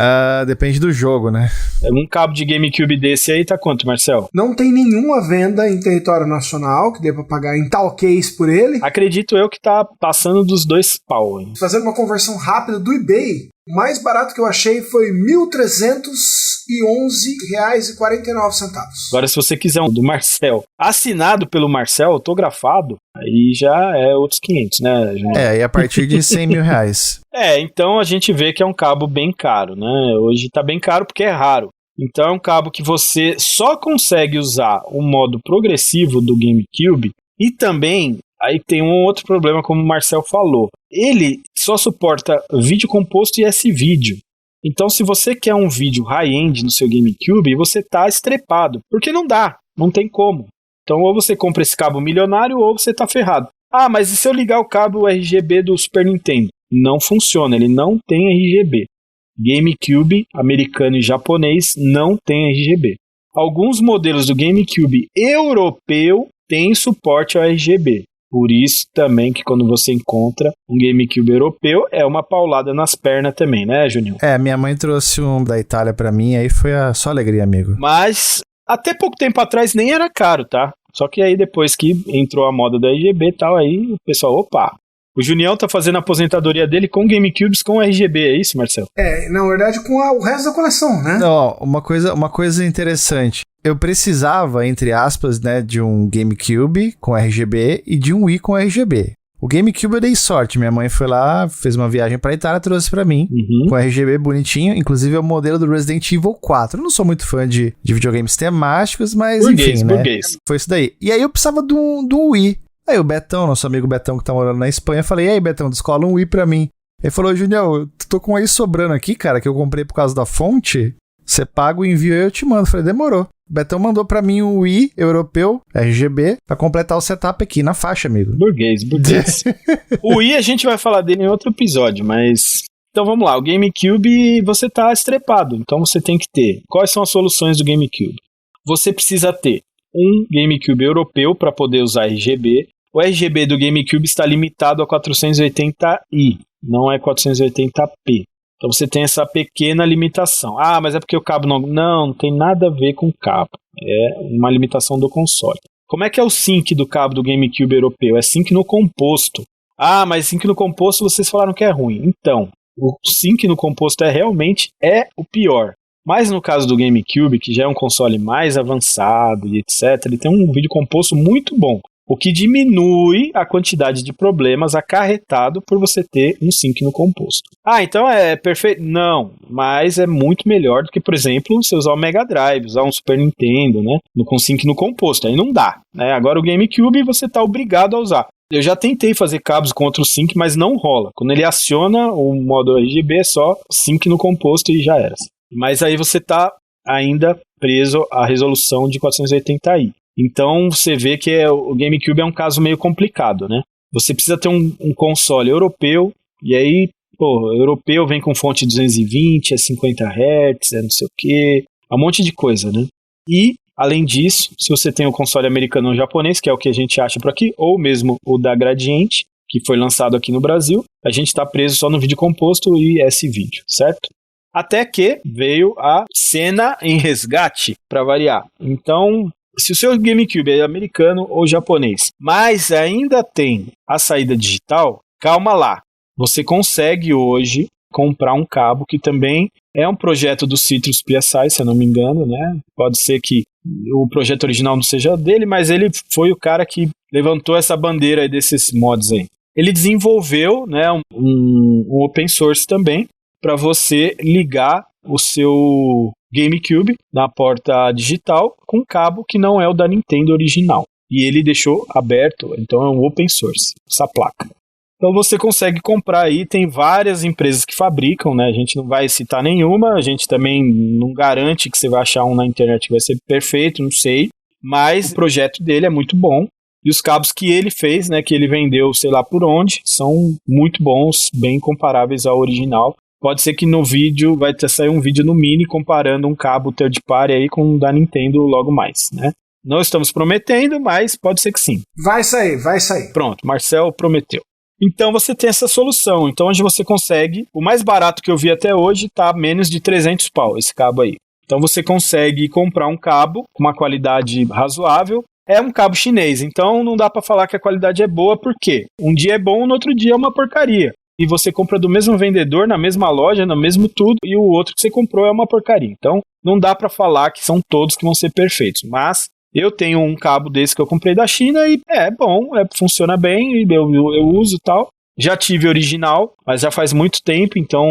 Depende do jogo, né? Um cabo de GameCube desse aí tá quanto, Marcel? Não tem nenhuma venda em território nacional que dê pra pagar em tal case por ele. Acredito eu que tá passando dos 2 pau, hein? Fazendo uma conversão rápida do eBay, o mais barato que eu achei foi R$1.311,49. Agora, se você quiser um do Marcel, assinado pelo Marcel, autografado, aí já é outros 500, né, Júnior? E a partir de R$100 mil. Então a gente vê que é um cabo bem caro, né? Hoje tá bem caro porque é raro. Então é um cabo que você só consegue usar o modo progressivo do GameCube e também... Aí tem um outro problema, como o Marcel falou. Ele só suporta vídeo composto e S-Vídeo. Então, se você quer um vídeo high-end no seu GameCube, você tá estrepado. Porque não dá, não tem como. Então, ou você compra esse cabo milionário, ou você tá ferrado. Ah, mas e se eu ligar o cabo RGB do Super Nintendo? Não funciona, ele não tem RGB. GameCube americano e japonês não tem RGB. Alguns modelos do GameCube europeu têm suporte ao RGB. Por isso também que quando você encontra um GameCube europeu, é uma paulada nas pernas também, né, Juninho? Minha mãe trouxe um da Itália pra mim, aí foi só alegria, amigo. Mas até pouco tempo atrás nem era caro, tá? Só que aí depois que entrou a moda da RGB e tal, aí o pessoal, opa... O Junião tá fazendo a aposentadoria dele com GameCubes com RGB, é isso, Marcelo? Na verdade com o resto da coleção, né? Não, uma coisa interessante. Eu precisava, entre aspas, né, de um GameCube com RGB e de um Wii com RGB. O GameCube eu dei sorte, minha mãe foi lá, fez uma viagem pra Itália, trouxe pra mim, com RGB bonitinho, inclusive é o modelo do Resident Evil 4. Eu não sou muito fã de videogames temáticos, mas enfim, né? Foi isso daí. E aí eu precisava de um Wii. Aí o Betão, nosso amigo Betão que tá morando na Espanha, falei, e aí Betão, descola um Wii pra mim. Ele falou, Junião, eu tô com um Wii sobrando aqui, cara, que eu comprei por causa da fonte, você paga o envio e eu te mando. Eu falei, demorou. O Betão mandou pra mim um Wii europeu, RGB, pra completar o setup aqui na faixa, amigo. Burguês. O Wii a gente vai falar dele em outro episódio, mas... Então vamos lá, o GameCube você tá estrepado, então você tem que ter. Quais são as soluções do GameCube? Você precisa ter um GameCube europeu para poder usar RGB. O RGB do GameCube está limitado a 480i, não é 480p. Então você tem essa pequena limitação. Ah, mas é porque o cabo não tem nada a ver com o cabo. É uma limitação do console. Como é que é o sync do cabo do GameCube europeu? É sync no composto. Ah, mas sync no composto vocês falaram que é ruim. Então, o sync no composto realmente o pior. Mas no caso do GameCube, que já é um console mais avançado e etc., ele tem um vídeo composto muito bom. O que diminui a quantidade de problemas acarretado por você ter um sync no composto. Ah, então é perfeito? Não, mas é muito melhor do que, por exemplo, você usar o Mega Drive, usar um Super Nintendo, né? Com sync no composto, aí não dá. Né? Agora o GameCube você está obrigado a usar. Eu já tentei fazer cabos com outro sync, mas não rola. Quando ele aciona o modo RGB, é só sync no composto e já era. Mas aí você tá ainda preso à resolução de 480i. Então você vê que o GameCube é um caso meio complicado, né? Você precisa ter um console europeu, e aí, europeu vem com fonte 220, é 50 Hz, é não sei o quê, é um monte de coisa, né? E, além disso, se você tem o console americano ou japonês, que é o que a gente acha por aqui, ou mesmo o da Gradiente, que foi lançado aqui no Brasil, a gente está preso só no vídeo composto e S-Vídeo, certo? Até que veio a cena em resgate, para variar. Então, se o seu GameCube é americano ou japonês, mas ainda tem a saída digital, calma lá. Você consegue hoje comprar um cabo que também é um projeto do Citrus PSI, se eu não me engano, né? Pode ser que o projeto original não seja dele, mas ele foi o cara que levantou essa bandeira aí desses mods aí. Ele desenvolveu, né, um open source também para você ligar o seu GameCube na porta digital com cabo que não é o da Nintendo original. E ele deixou aberto, então é um open source, essa placa. Então você consegue comprar aí, tem várias empresas que fabricam, né? A gente não vai citar nenhuma, a gente também não garante que você vai achar um na internet que vai ser perfeito, não sei. Mas o projeto dele é muito bom. E os cabos que ele fez, né, que ele vendeu sei lá por onde, são muito bons, bem comparáveis ao original. Pode ser que no vídeo vai sair um vídeo no Mini comparando um cabo third party aí com o da Nintendo logo mais, né? Não estamos prometendo, mas pode ser que sim. Vai sair, vai sair. Pronto, Marcel prometeu. Então você tem essa solução. Então onde você consegue, o mais barato que eu vi até hoje tá menos de 300 pau, esse cabo aí. Então você consegue comprar um cabo com uma qualidade razoável. É um cabo chinês, então não dá pra falar que a qualidade é boa, porque um dia é bom, no outro dia é uma porcaria. E você compra do mesmo vendedor, na mesma loja, no mesmo tudo, e o outro que você comprou é uma porcaria. Então não dá pra falar que são todos que vão ser perfeitos, mas eu tenho um cabo desse que eu comprei da China e é bom, funciona bem, eu uso e tal. Já tive original, mas já faz muito tempo, então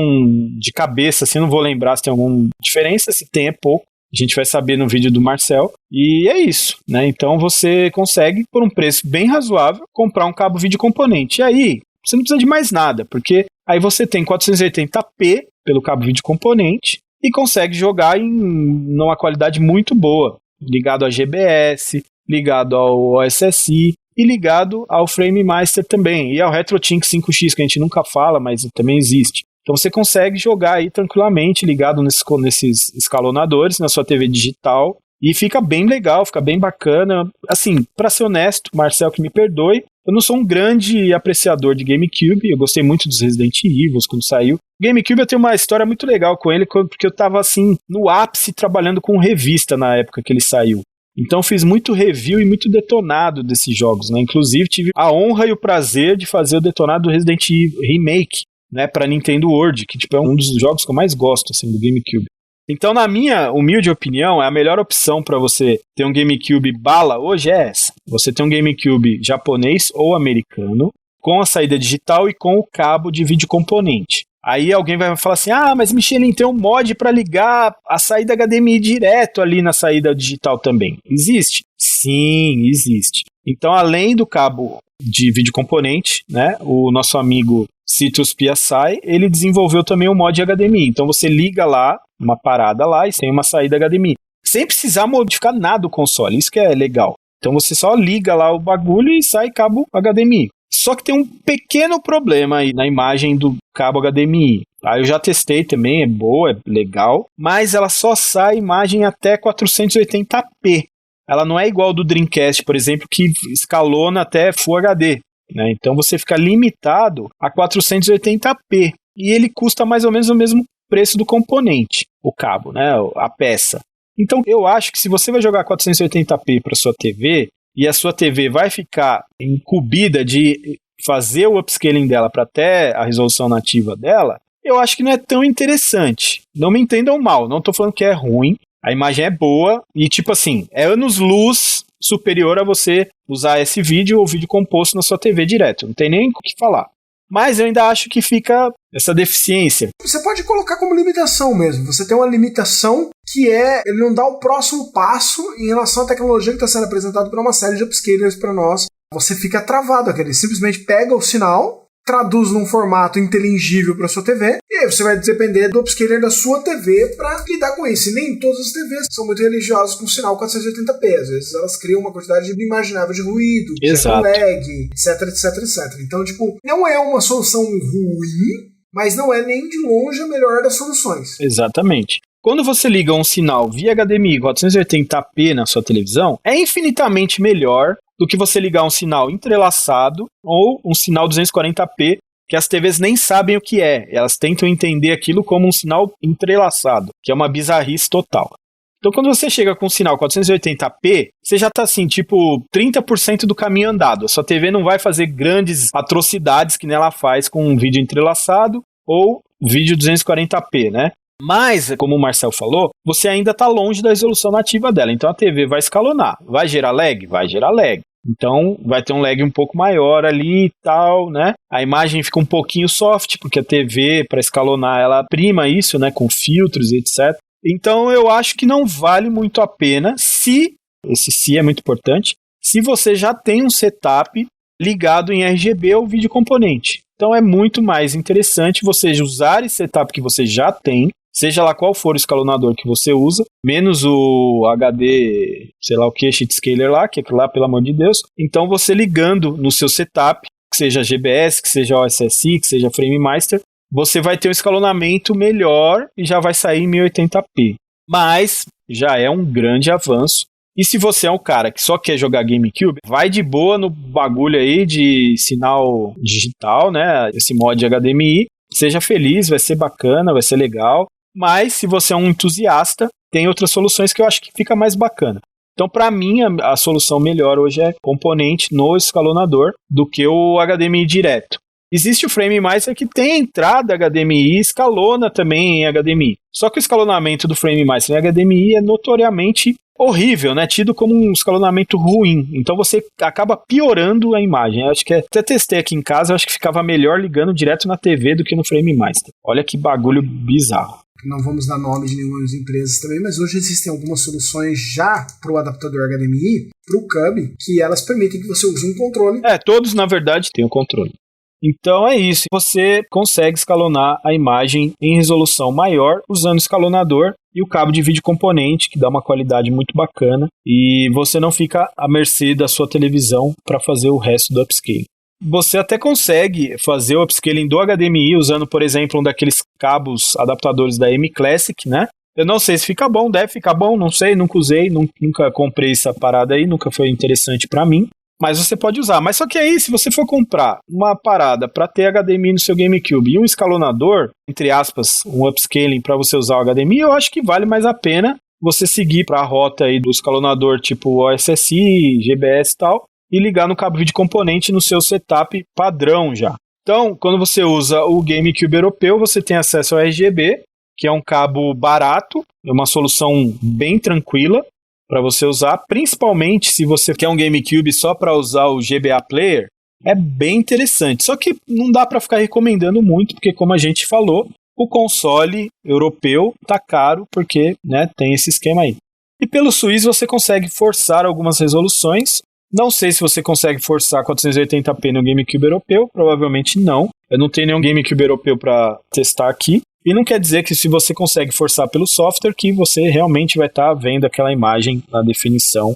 de cabeça, assim, não vou lembrar se tem alguma diferença, se tem é pouco. A gente vai saber no vídeo do Marcel. E é isso, né? Então você consegue, por um preço bem razoável, comprar um cabo vídeo componente. E aí, você não precisa de mais nada, porque aí você tem 480p pelo cabo vídeo componente e consegue jogar numa qualidade muito boa. Ligado a GBS, ligado ao OSSI e ligado ao Frame Master também. E ao RetroTink 5X, que a gente nunca fala, mas também existe. Então você consegue jogar aí tranquilamente, ligado nesses escalonadores, na sua TV digital, e fica bem legal, fica bem bacana. Assim, pra ser honesto, Marcel que me perdoe, eu não sou um grande apreciador de GameCube, eu gostei muito dos Resident Evil quando saiu. O GameCube eu tenho uma história muito legal com ele, porque eu tava assim, no ápice, trabalhando com revista na época que ele saiu. Então fiz muito review e muito detonado desses jogos, né? Inclusive tive a honra e o prazer de fazer o detonado do Resident Evil Remake, né, para Nintendo World, que tipo, é um dos jogos que eu mais gosto assim, do GameCube. Então, na minha humilde opinião, a melhor opção para você ter um GameCube bala hoje é essa. Você tem um GameCube japonês ou americano, com a saída digital e com o cabo de vídeo componente. Aí alguém vai falar assim, mas Michelin, tem um mod para ligar a saída HDMI direto ali na saída digital também. Existe? Sim, existe. Então, além do cabo de vídeo componente, né, o nosso amigo Citrus PSI, ele desenvolveu também o mod HDMI. Então você liga lá, uma parada lá e tem uma saída HDMI. Sem precisar modificar nada do console, isso que é legal. Então você só liga lá o bagulho e sai cabo HDMI. Só que tem um pequeno problema aí na imagem do cabo HDMI. Eu já testei também, é boa, é legal, mas ela só sai imagem até 480p. Ela não é igual do Dreamcast, por exemplo, que escalona até Full HD. Né? Então você fica limitado a 480p e ele custa mais ou menos o mesmo preço do componente, o cabo, né? A peça. Então eu acho que se você vai jogar 480p para sua TV e a sua TV vai ficar incumbida de fazer o upscaling dela para até a resolução nativa dela, eu acho que não é tão interessante. Não me entendam mal, não estou falando que é ruim, a imagem é boa e tipo assim, é anos-luz superior a você usar esse vídeo ou vídeo composto na sua TV direto. Não tem nem o que falar. Mas eu ainda acho que fica essa deficiência. Você pode colocar como limitação mesmo. Você tem uma limitação que ele não dá o próximo passo em relação à tecnologia que está sendo apresentada para uma série de upscalers para nós você fica travado. Ele simplesmente pega o sinal, traduz num formato inteligível para sua TV, e aí você vai depender do upscaler da sua TV para lidar com isso. E nem todas as TVs são muito religiosas com sinal 480p. Às vezes elas criam uma quantidade inimaginável de ruído, Exato. lag, etc, etc, etc. Então, não é uma solução ruim, mas não é nem de longe a melhor das soluções. Exatamente. Quando você liga um sinal via HDMI 480p na sua televisão, é infinitamente melhor do que você ligar um sinal entrelaçado ou um sinal 240p, que as TVs nem sabem o que é. Elas tentam entender aquilo como um sinal entrelaçado, que é uma bizarrice total. Então, quando você chega com um sinal 480p, você já tá assim, 30% do caminho andado. A sua TV não vai fazer grandes atrocidades que nem ela faz com um vídeo entrelaçado ou vídeo 240p, né? Mas, como o Marcel falou, você ainda está longe da resolução nativa dela. Então a TV vai escalonar. Vai gerar lag? Vai gerar lag. Então vai ter um lag um pouco maior ali e tal, né? A imagem fica um pouquinho soft, porque a TV, para escalonar, ela prima isso, né? Com filtros e etc. Então eu acho que não vale muito a pena esse se é muito importante, se você já tem um setup ligado em RGB ou vídeo componente. Então é muito mais interessante você usar esse setup que você já tem, seja lá qual for o escalonador que você usa, menos o HD, sei lá o que, Sheetscaler lá, que é lá, pelo amor de Deus. Então você ligando no seu setup, que seja GBS, que seja OSSI, que seja FrameMaster, você vai ter um escalonamento melhor e já vai sair em 1080p. Mas já é um grande avanço. E se você é um cara que só quer jogar GameCube, vai de boa no bagulho aí de sinal digital, né? Esse mod HDMI. Seja feliz, vai ser bacana, vai ser legal. Mas se você é um entusiasta, tem outras soluções que eu acho que fica mais bacana. Então, para mim, a solução melhor hoje é componente no escalonador do que o HDMI direto. Existe o FrameMaster que tem entrada HDMI e escalona também em HDMI. Só que o escalonamento do FrameMaster em HDMI é notoriamente horrível, né? Tido como um escalonamento ruim. Então você acaba piorando a imagem. Eu acho que até testei aqui em casa, eu acho que ficava melhor ligando direto na TV do que no FrameMaster. Olha que bagulho bizarro. Não vamos dar nome de nenhuma das empresas também, mas hoje existem algumas soluções já para o adaptador HDMI, para o Cub, que elas permitem que você use um controle. Todos na verdade têm o controle. Então é isso, você consegue escalonar a imagem em resolução maior usando o escalonador e o cabo de vídeo componente, que dá uma qualidade muito bacana, e você não fica à mercê da sua televisão para fazer o resto do upscaling. Você até consegue fazer o upscaling do HDMI usando, por exemplo, um daqueles cabos adaptadores da M-Classic, né? Eu não sei se fica bom, deve ficar bom, não sei, nunca usei, nunca comprei essa parada aí, nunca foi interessante para mim. Mas você pode usar. Mas só que aí, se você for comprar uma parada para ter HDMI no seu GameCube e um escalonador, entre aspas, um upscaling para você usar o HDMI, eu acho que vale mais a pena você seguir para a rota aí do escalonador tipo OSSI, GBS e tal, e ligar no cabo vídeo componente no seu setup padrão já. Então, quando você usa o GameCube europeu, você tem acesso ao RGB, que é um cabo barato, é uma solução bem tranquila para você usar, principalmente se você quer um GameCube só para usar o GBA Player, é bem interessante. Só que não dá para ficar recomendando muito, porque como a gente falou, o console europeu tá caro, porque né, tem esse esquema aí. E pelo Swiss você consegue forçar algumas resoluções. Não sei se você consegue forçar 480p no GameCube europeu, provavelmente não. Eu não tenho nenhum GameCube europeu para testar aqui. E não quer dizer que se você consegue forçar pelo software, que você realmente vai estar vendo aquela imagem na definição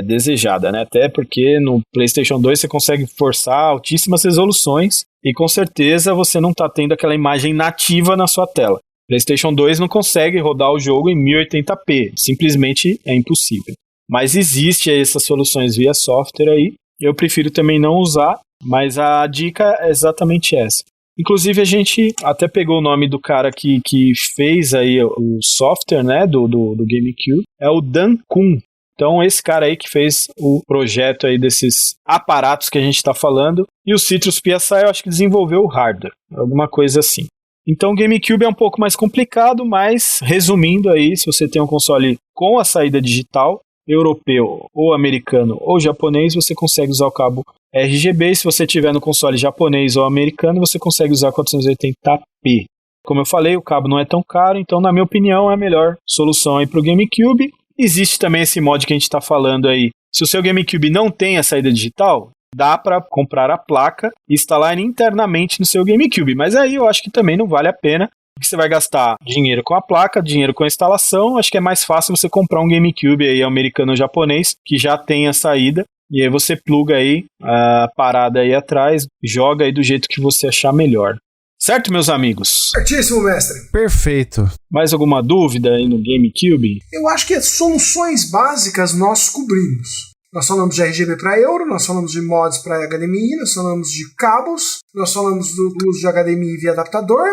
desejada, né? Até porque no PlayStation 2 você consegue forçar altíssimas resoluções e com certeza você não está tendo aquela imagem nativa na sua tela. PlayStation 2 não consegue rodar o jogo em 1080p, simplesmente é impossível. Mas existe essas soluções via software aí, eu prefiro também não usar, mas a dica é exatamente essa. Inclusive a gente até pegou o nome do cara que fez aí o software, né, do GameCube, é o Dan Kuhn. Então esse cara aí que fez o projeto aí desses aparatos que a gente está falando, e o Citrus PSI eu acho que desenvolveu o hardware, alguma coisa assim. Então o GameCube é um pouco mais complicado, mas resumindo aí, se você tem um console com a saída digital, europeu ou americano ou japonês, você consegue usar o cabo RGB, e se você tiver no console japonês ou americano, você consegue usar 480p. Como eu falei, o cabo não é tão caro, então na minha opinião é a melhor solução aí para o GameCube. Existe também esse mod que a gente está falando aí. Se o seu GameCube não tem a saída digital, dá para comprar a placa e instalar internamente no seu GameCube. Mas aí eu acho que também não vale a pena, porque você vai gastar dinheiro com a placa, dinheiro com a instalação. Acho que é mais fácil você comprar um GameCube aí americano ou japonês, que já tem a saída. E aí você pluga aí a parada aí atrás, joga aí do jeito que você achar melhor. Certo, meus amigos? Certíssimo, mestre. Perfeito. Mais alguma dúvida aí no GameCube? Eu acho que as soluções básicas nós cobrimos. Nós falamos de RGB para Euro, nós falamos de mods para HDMI, nós falamos de cabos, nós falamos do uso de HDMI via adaptador.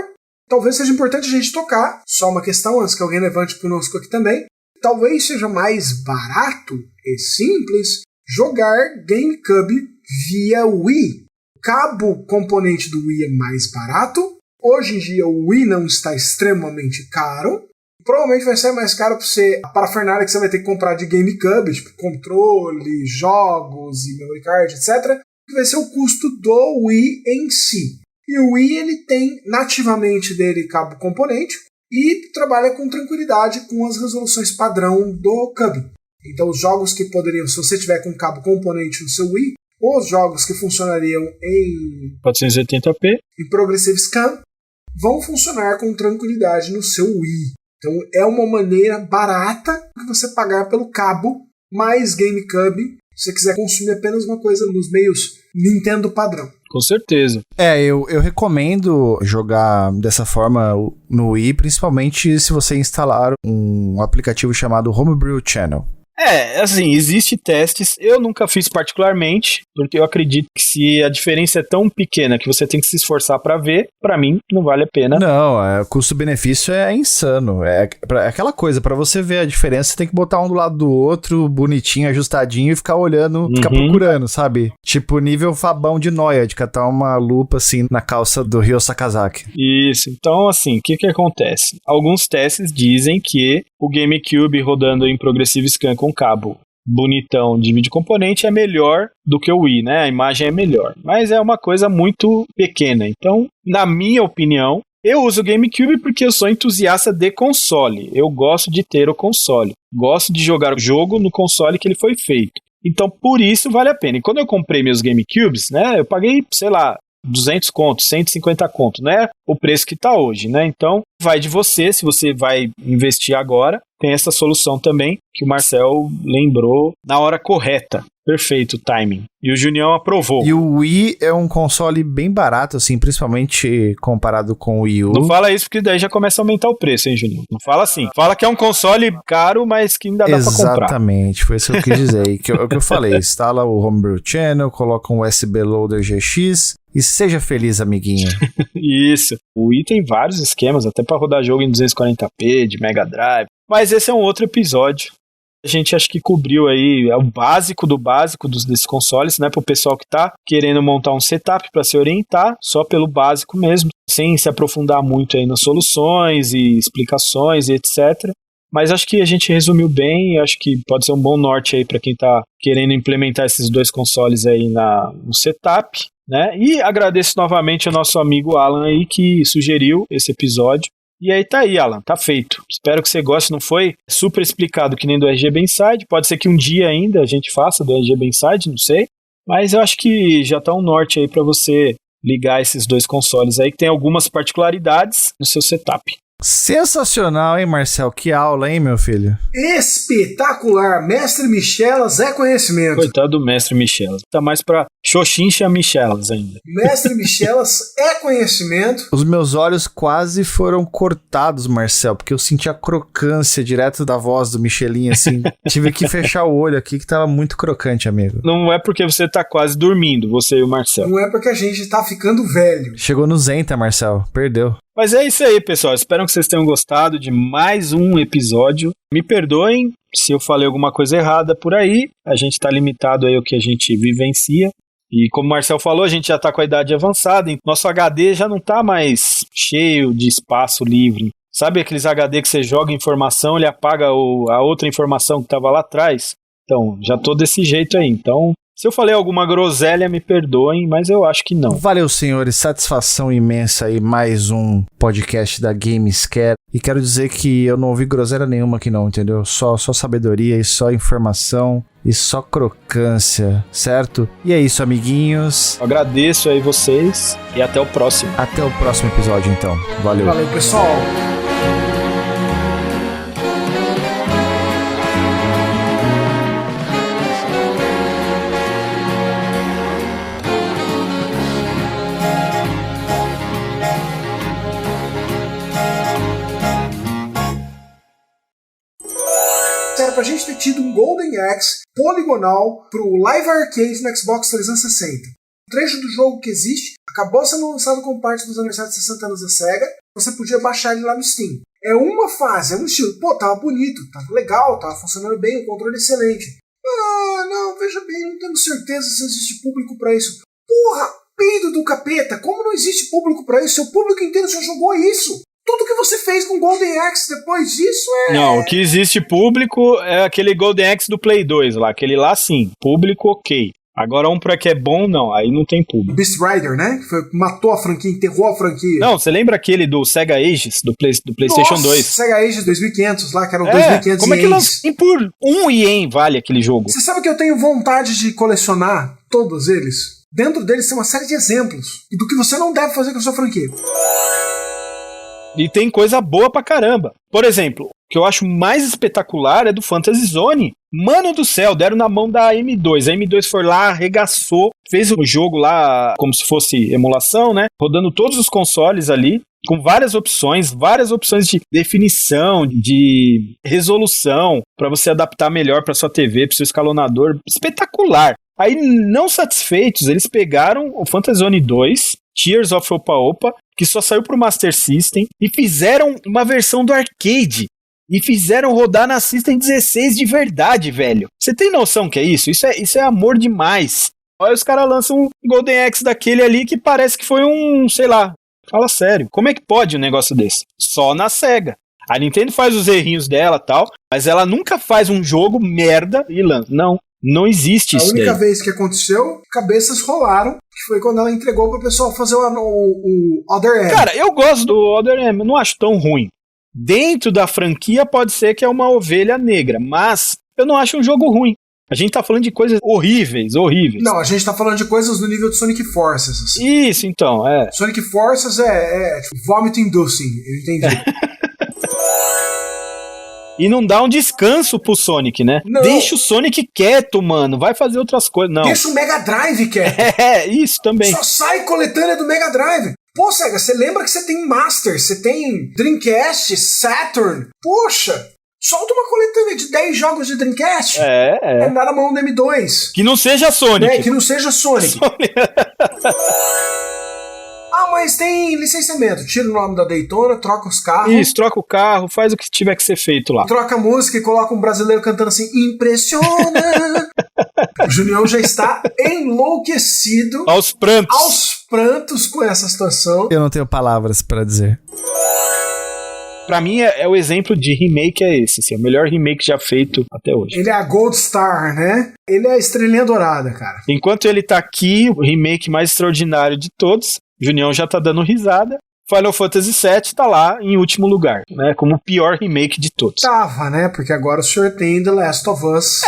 Talvez seja importante a gente tocar, só uma questão, antes que alguém levante conosco aqui também, talvez seja mais barato e simples jogar GameCube via Wii. O cabo componente do Wii é mais barato. Hoje em dia o Wii não está extremamente caro. Provavelmente vai ser mais caro para você, a parafernália que você vai ter que comprar de GameCube, tipo controle, jogos e memory card, etc. Que vai ser o custo do Wii em si. E o Wii ele tem nativamente dele cabo componente e trabalha com tranquilidade com as resoluções padrão do Cube. Então os jogos que poderiam, se você tiver com cabo componente no seu Wii, os jogos que funcionariam em 480p e Progressive Scan vão funcionar com tranquilidade no seu Wii. Então é uma maneira barata de você pagar pelo cabo mais GameCube se você quiser consumir apenas uma coisa nos meios Nintendo padrão. Com certeza. Eu recomendo jogar dessa forma no Wii, principalmente se você instalar um aplicativo chamado Homebrew Channel. Assim, existe testes, eu nunca fiz particularmente, porque eu acredito que se a diferença é tão pequena que você tem que se esforçar pra ver, pra mim não vale a pena. Não, o custo-benefício é insano, é aquela coisa, pra você ver a diferença, você tem que botar um do lado do outro, bonitinho, ajustadinho, e ficar olhando, ficar procurando, sabe? Tipo nível Fabão de Noia, de catar uma lupa assim na calça do Ryo Sakazaki. Isso, então assim, o que acontece? Alguns testes dizem que o GameCube rodando em Progressive Scan com cabo bonitão de vídeo componente é melhor do que o Wii, né? A imagem é melhor, mas é uma coisa muito pequena. Então, na minha opinião, eu uso o GameCube porque eu sou entusiasta de console. Eu gosto de ter o console. Gosto de jogar o jogo no console que ele foi feito. Então, por isso vale a pena. E quando eu comprei meus GameCubes, né? Eu paguei, sei lá, 200 conto, 150 conto, né? O preço que tá hoje, né? Então, vai de você, se você vai investir agora. Tem essa solução também, que o Marcel lembrou na hora correta. Perfeito o timing. E o Junião aprovou. E o Wii é um console bem barato, assim, principalmente comparado com o Wii U. Não fala isso, porque daí já começa a aumentar o preço, hein, Junião? Não fala assim. Fala que é um console caro, mas que ainda dá pra comprar. Exatamente, foi isso que eu quis dizer. O que eu falei, instala o Homebrew Channel, coloca um USB Loader GX e seja feliz, amiguinho. Isso. O Wii tem vários esquemas, até pra rodar jogo em 240p, de Mega Drive. Mas esse é um outro episódio. A gente acho que cobriu aí o básico do básico desses consoles, né? Pro pessoal que tá querendo montar um setup para se orientar, só pelo básico mesmo, sem se aprofundar muito aí nas soluções e explicações e etc. Mas acho que a gente resumiu bem, acho que pode ser um bom norte aí para quem tá querendo implementar esses dois consoles aí no setup, né? E agradeço novamente ao nosso amigo Alan aí que sugeriu esse episódio. E aí tá aí, Alan, tá feito. Espero que você goste, não foi super explicado que nem do RGB Inside, pode ser que um dia ainda a gente faça do RGB Inside, não sei, mas eu acho que já tá um norte aí pra você ligar esses dois consoles aí, que tem algumas particularidades no seu setup. Sensacional, hein, Marcel? Que aula, hein, meu filho? Espetacular! Mestre Michelas é conhecimento. Coitado do Mestre Michelas. Tá mais pra Xoxincha Michelas ainda. Mestre Michelas é conhecimento. Os meus olhos quase foram cortados, Marcel, porque eu senti a crocância direto da voz do Michelin, assim. Tive que fechar o olho aqui, que tava muito crocante, amigo. Não é porque você tá quase dormindo, você e o Marcel. Não é porque a gente tá ficando velho. Chegou no Zenta, Marcel. Perdeu. Mas é isso aí, pessoal. Espero que vocês tenham gostado de mais um episódio. Me perdoem se eu falei alguma coisa errada por aí. A gente tá limitado aí ao que a gente vivencia. E como o Marcel falou, a gente já tá com a idade avançada. Nosso HD já não tá mais cheio de espaço livre. Sabe aqueles HD que você joga informação, ele apaga a outra informação que tava lá atrás? Então, já tô desse jeito aí. Então, Se eu falei alguma groselha, me perdoem, mas eu acho que não. Valeu, senhores. Satisfação imensa aí. Mais um podcast da Gamescare. E quero dizer que eu não ouvi groselha nenhuma aqui não, entendeu? Só sabedoria e só informação e só crocância, certo? E é isso, amiguinhos. Eu agradeço aí vocês e até o próximo. Até o próximo episódio, então. Valeu. Valeu, pessoal. Era pra gente ter tido um Golden Axe poligonal pro Live Arcade no Xbox 360. Um trecho do jogo que existe acabou sendo lançado como parte dos aniversários de 60 anos da SEGA. Você podia baixar ele lá no Steam. É uma fase, é um estilo. Pô, tava bonito, tava legal, tava funcionando bem, o controle excelente. Ah, não, veja bem, não temos certeza se existe público pra isso. Porra, peido do capeta, como não existe público pra isso? Seu público inteiro já jogou isso. Tudo que você fez com Golden Axe depois disso é... Não, o que existe público é aquele Golden Axe do Play 2 lá. Aquele lá sim, público ok. Agora um pra que é bom, não, aí não tem público. Beast Rider, né? Que matou a franquia, enterrou a franquia. Não, você lembra aquele do Sega Ages, do PlayStation 2? Sega Ages 2500 lá, que eram 2500 como é que lançou? Por 1 ien vale aquele jogo. Você sabe que eu tenho vontade de colecionar todos eles? Dentro deles tem uma série de exemplos do que você não deve fazer com a sua franquia. E tem coisa boa pra caramba. Por exemplo, o que eu acho mais espetacular é do Fantasy Zone. Mano do céu, deram na mão da M2. A M2 foi lá, arregaçou, fez o jogo lá como se fosse emulação, né? Rodando todos os consoles ali, com várias opções de definição, de resolução, pra você adaptar melhor pra sua TV, pro seu escalonador. Espetacular. Aí, não satisfeitos, eles pegaram o Fantasy Zone 2, Tears of Opa-Opa, que só saiu pro Master System, e fizeram uma versão do arcade. E fizeram rodar na System 16 de verdade, velho. Você tem noção que é isso? Isso é amor demais. Aí os caras lançam um Golden Axe daquele ali que parece que foi um, sei lá. Fala sério, como é que pode um negócio desse? Só na SEGA. A Nintendo faz os errinhos dela e tal, mas ela nunca faz um jogo merda e lança. Não existe isso. A única vez que aconteceu, cabeças rolaram, que foi quando ela entregou pro pessoal fazer o Other M. Cara, eu gosto do Other M, eu não acho tão ruim. Dentro da franquia pode ser que é uma ovelha negra, mas eu não acho um jogo ruim. A gente tá falando de coisas horríveis. Não, a gente tá falando de coisas do nível de Sonic Forces. Assim. Isso, então, é. Sonic Forces é tipo, vomit inducing, eu entendi. E não dá um descanso pro Sonic, né? Não. Deixa o Sonic quieto, mano. Vai fazer outras coisas. Não. Deixa o Mega Drive quieto. Isso também. Só sai coletânea do Mega Drive. Pô, Sega, você lembra que você tem Master, você tem Dreamcast, Saturn. Poxa, solta uma coletânea de 10 jogos de Dreamcast. É dar na mão do M2. Que não seja Sonic. Que não seja Sonic. Mas tem licenciamento. Tira o nome da Daytona, troca os carros. Isso, troca o carro, faz o que tiver que ser feito lá. Troca a música e coloca um brasileiro cantando assim, impressiona. O Junião já está enlouquecido. Aos prantos com essa situação. Eu não tenho palavras pra dizer. Pra mim, é o exemplo de remake é esse. Assim, o melhor remake já feito até hoje. Ele é a Gold Star, né? Ele é a estrelinha dourada, cara. Enquanto ele tá aqui, o remake mais extraordinário de todos, Junião já tá dando risada. Final Fantasy VII tá lá em último lugar, né? Como o pior remake de todos. Tava, né? Porque agora o senhor tem The Last of Us.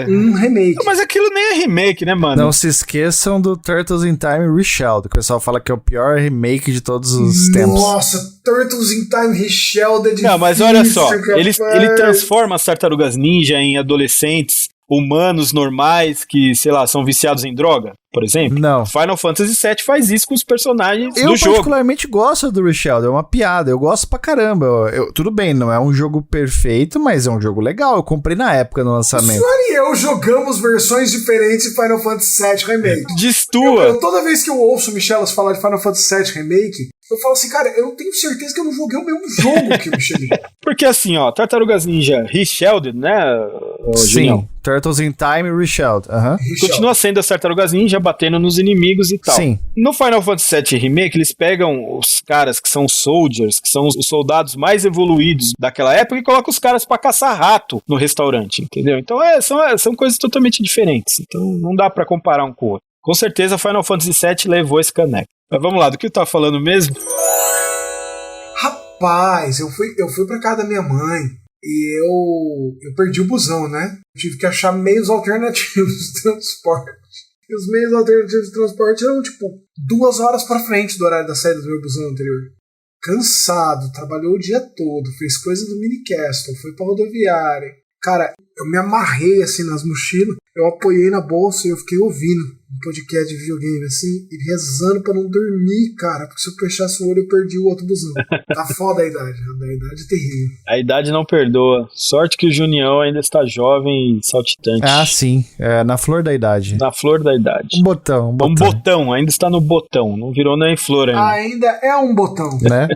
Um remake. Mas aquilo nem é remake, né, mano? Não se esqueçam do Turtles in Time Reshelled, que o pessoal fala que é o pior remake de todos os tempos. Nossa, Turtles in Time Reshelled é difícil. Não, mas olha só, ele transforma as Tartarugas Ninja em adolescentes humanos normais que, sei lá, são viciados em droga, por exemplo. Não. Final Fantasy VII faz isso com os personagens do jogo. Eu particularmente gosto do Reshelled, é uma piada, eu gosto pra caramba. Tudo bem, não é um jogo perfeito, mas é um jogo legal, eu comprei na época no lançamento. O senhor e eu jogamos versões diferentes de Final Fantasy VII Remake. Destoa. Toda vez que eu ouço o Michelas falar de Final Fantasy VII Remake, Eu falo assim, cara, eu tenho certeza que eu não joguei o mesmo jogo que o Michelin. Porque assim, ó, Tartarugas Ninja Reshelled, né, Junião? Sim, Turtles in Time Reshelled. Continua sendo as Tartarugas Ninja batendo nos inimigos e tal. Sim. No Final Fantasy VII Remake, eles pegam os caras que são soldiers, que são os soldados mais evoluídos daquela época, e colocam os caras pra caçar rato no restaurante, entendeu? Então são coisas totalmente diferentes. Então não dá pra comparar um com o outro. Com certeza Final Fantasy VII levou esse caneco. Mas vamos lá, do que eu tava falando mesmo? Rapaz, eu fui pra casa da minha mãe e eu perdi o busão, né? Tive que achar meios alternativos de transporte. E os meios alternativos de transporte eram, 2 horas pra frente do horário da saída do meu busão anterior. Cansado, trabalhou o dia todo, fez coisa do Minicastle, foi pra rodoviária. Cara, eu me amarrei assim nas mochilas, eu apoiei na bolsa e eu fiquei ouvindo um podcast de videogame assim, e rezando pra não dormir, cara, porque se eu fechasse o olho eu perdi o outro busão. Tá foda a idade é terrível. A idade não perdoa. Sorte que o Junião ainda está jovem e saltitante. Ah, sim, na flor da idade. Na flor da idade. Um botão. Um botão, ainda está no botão, não virou nem flor ainda. Ainda é um botão. Né?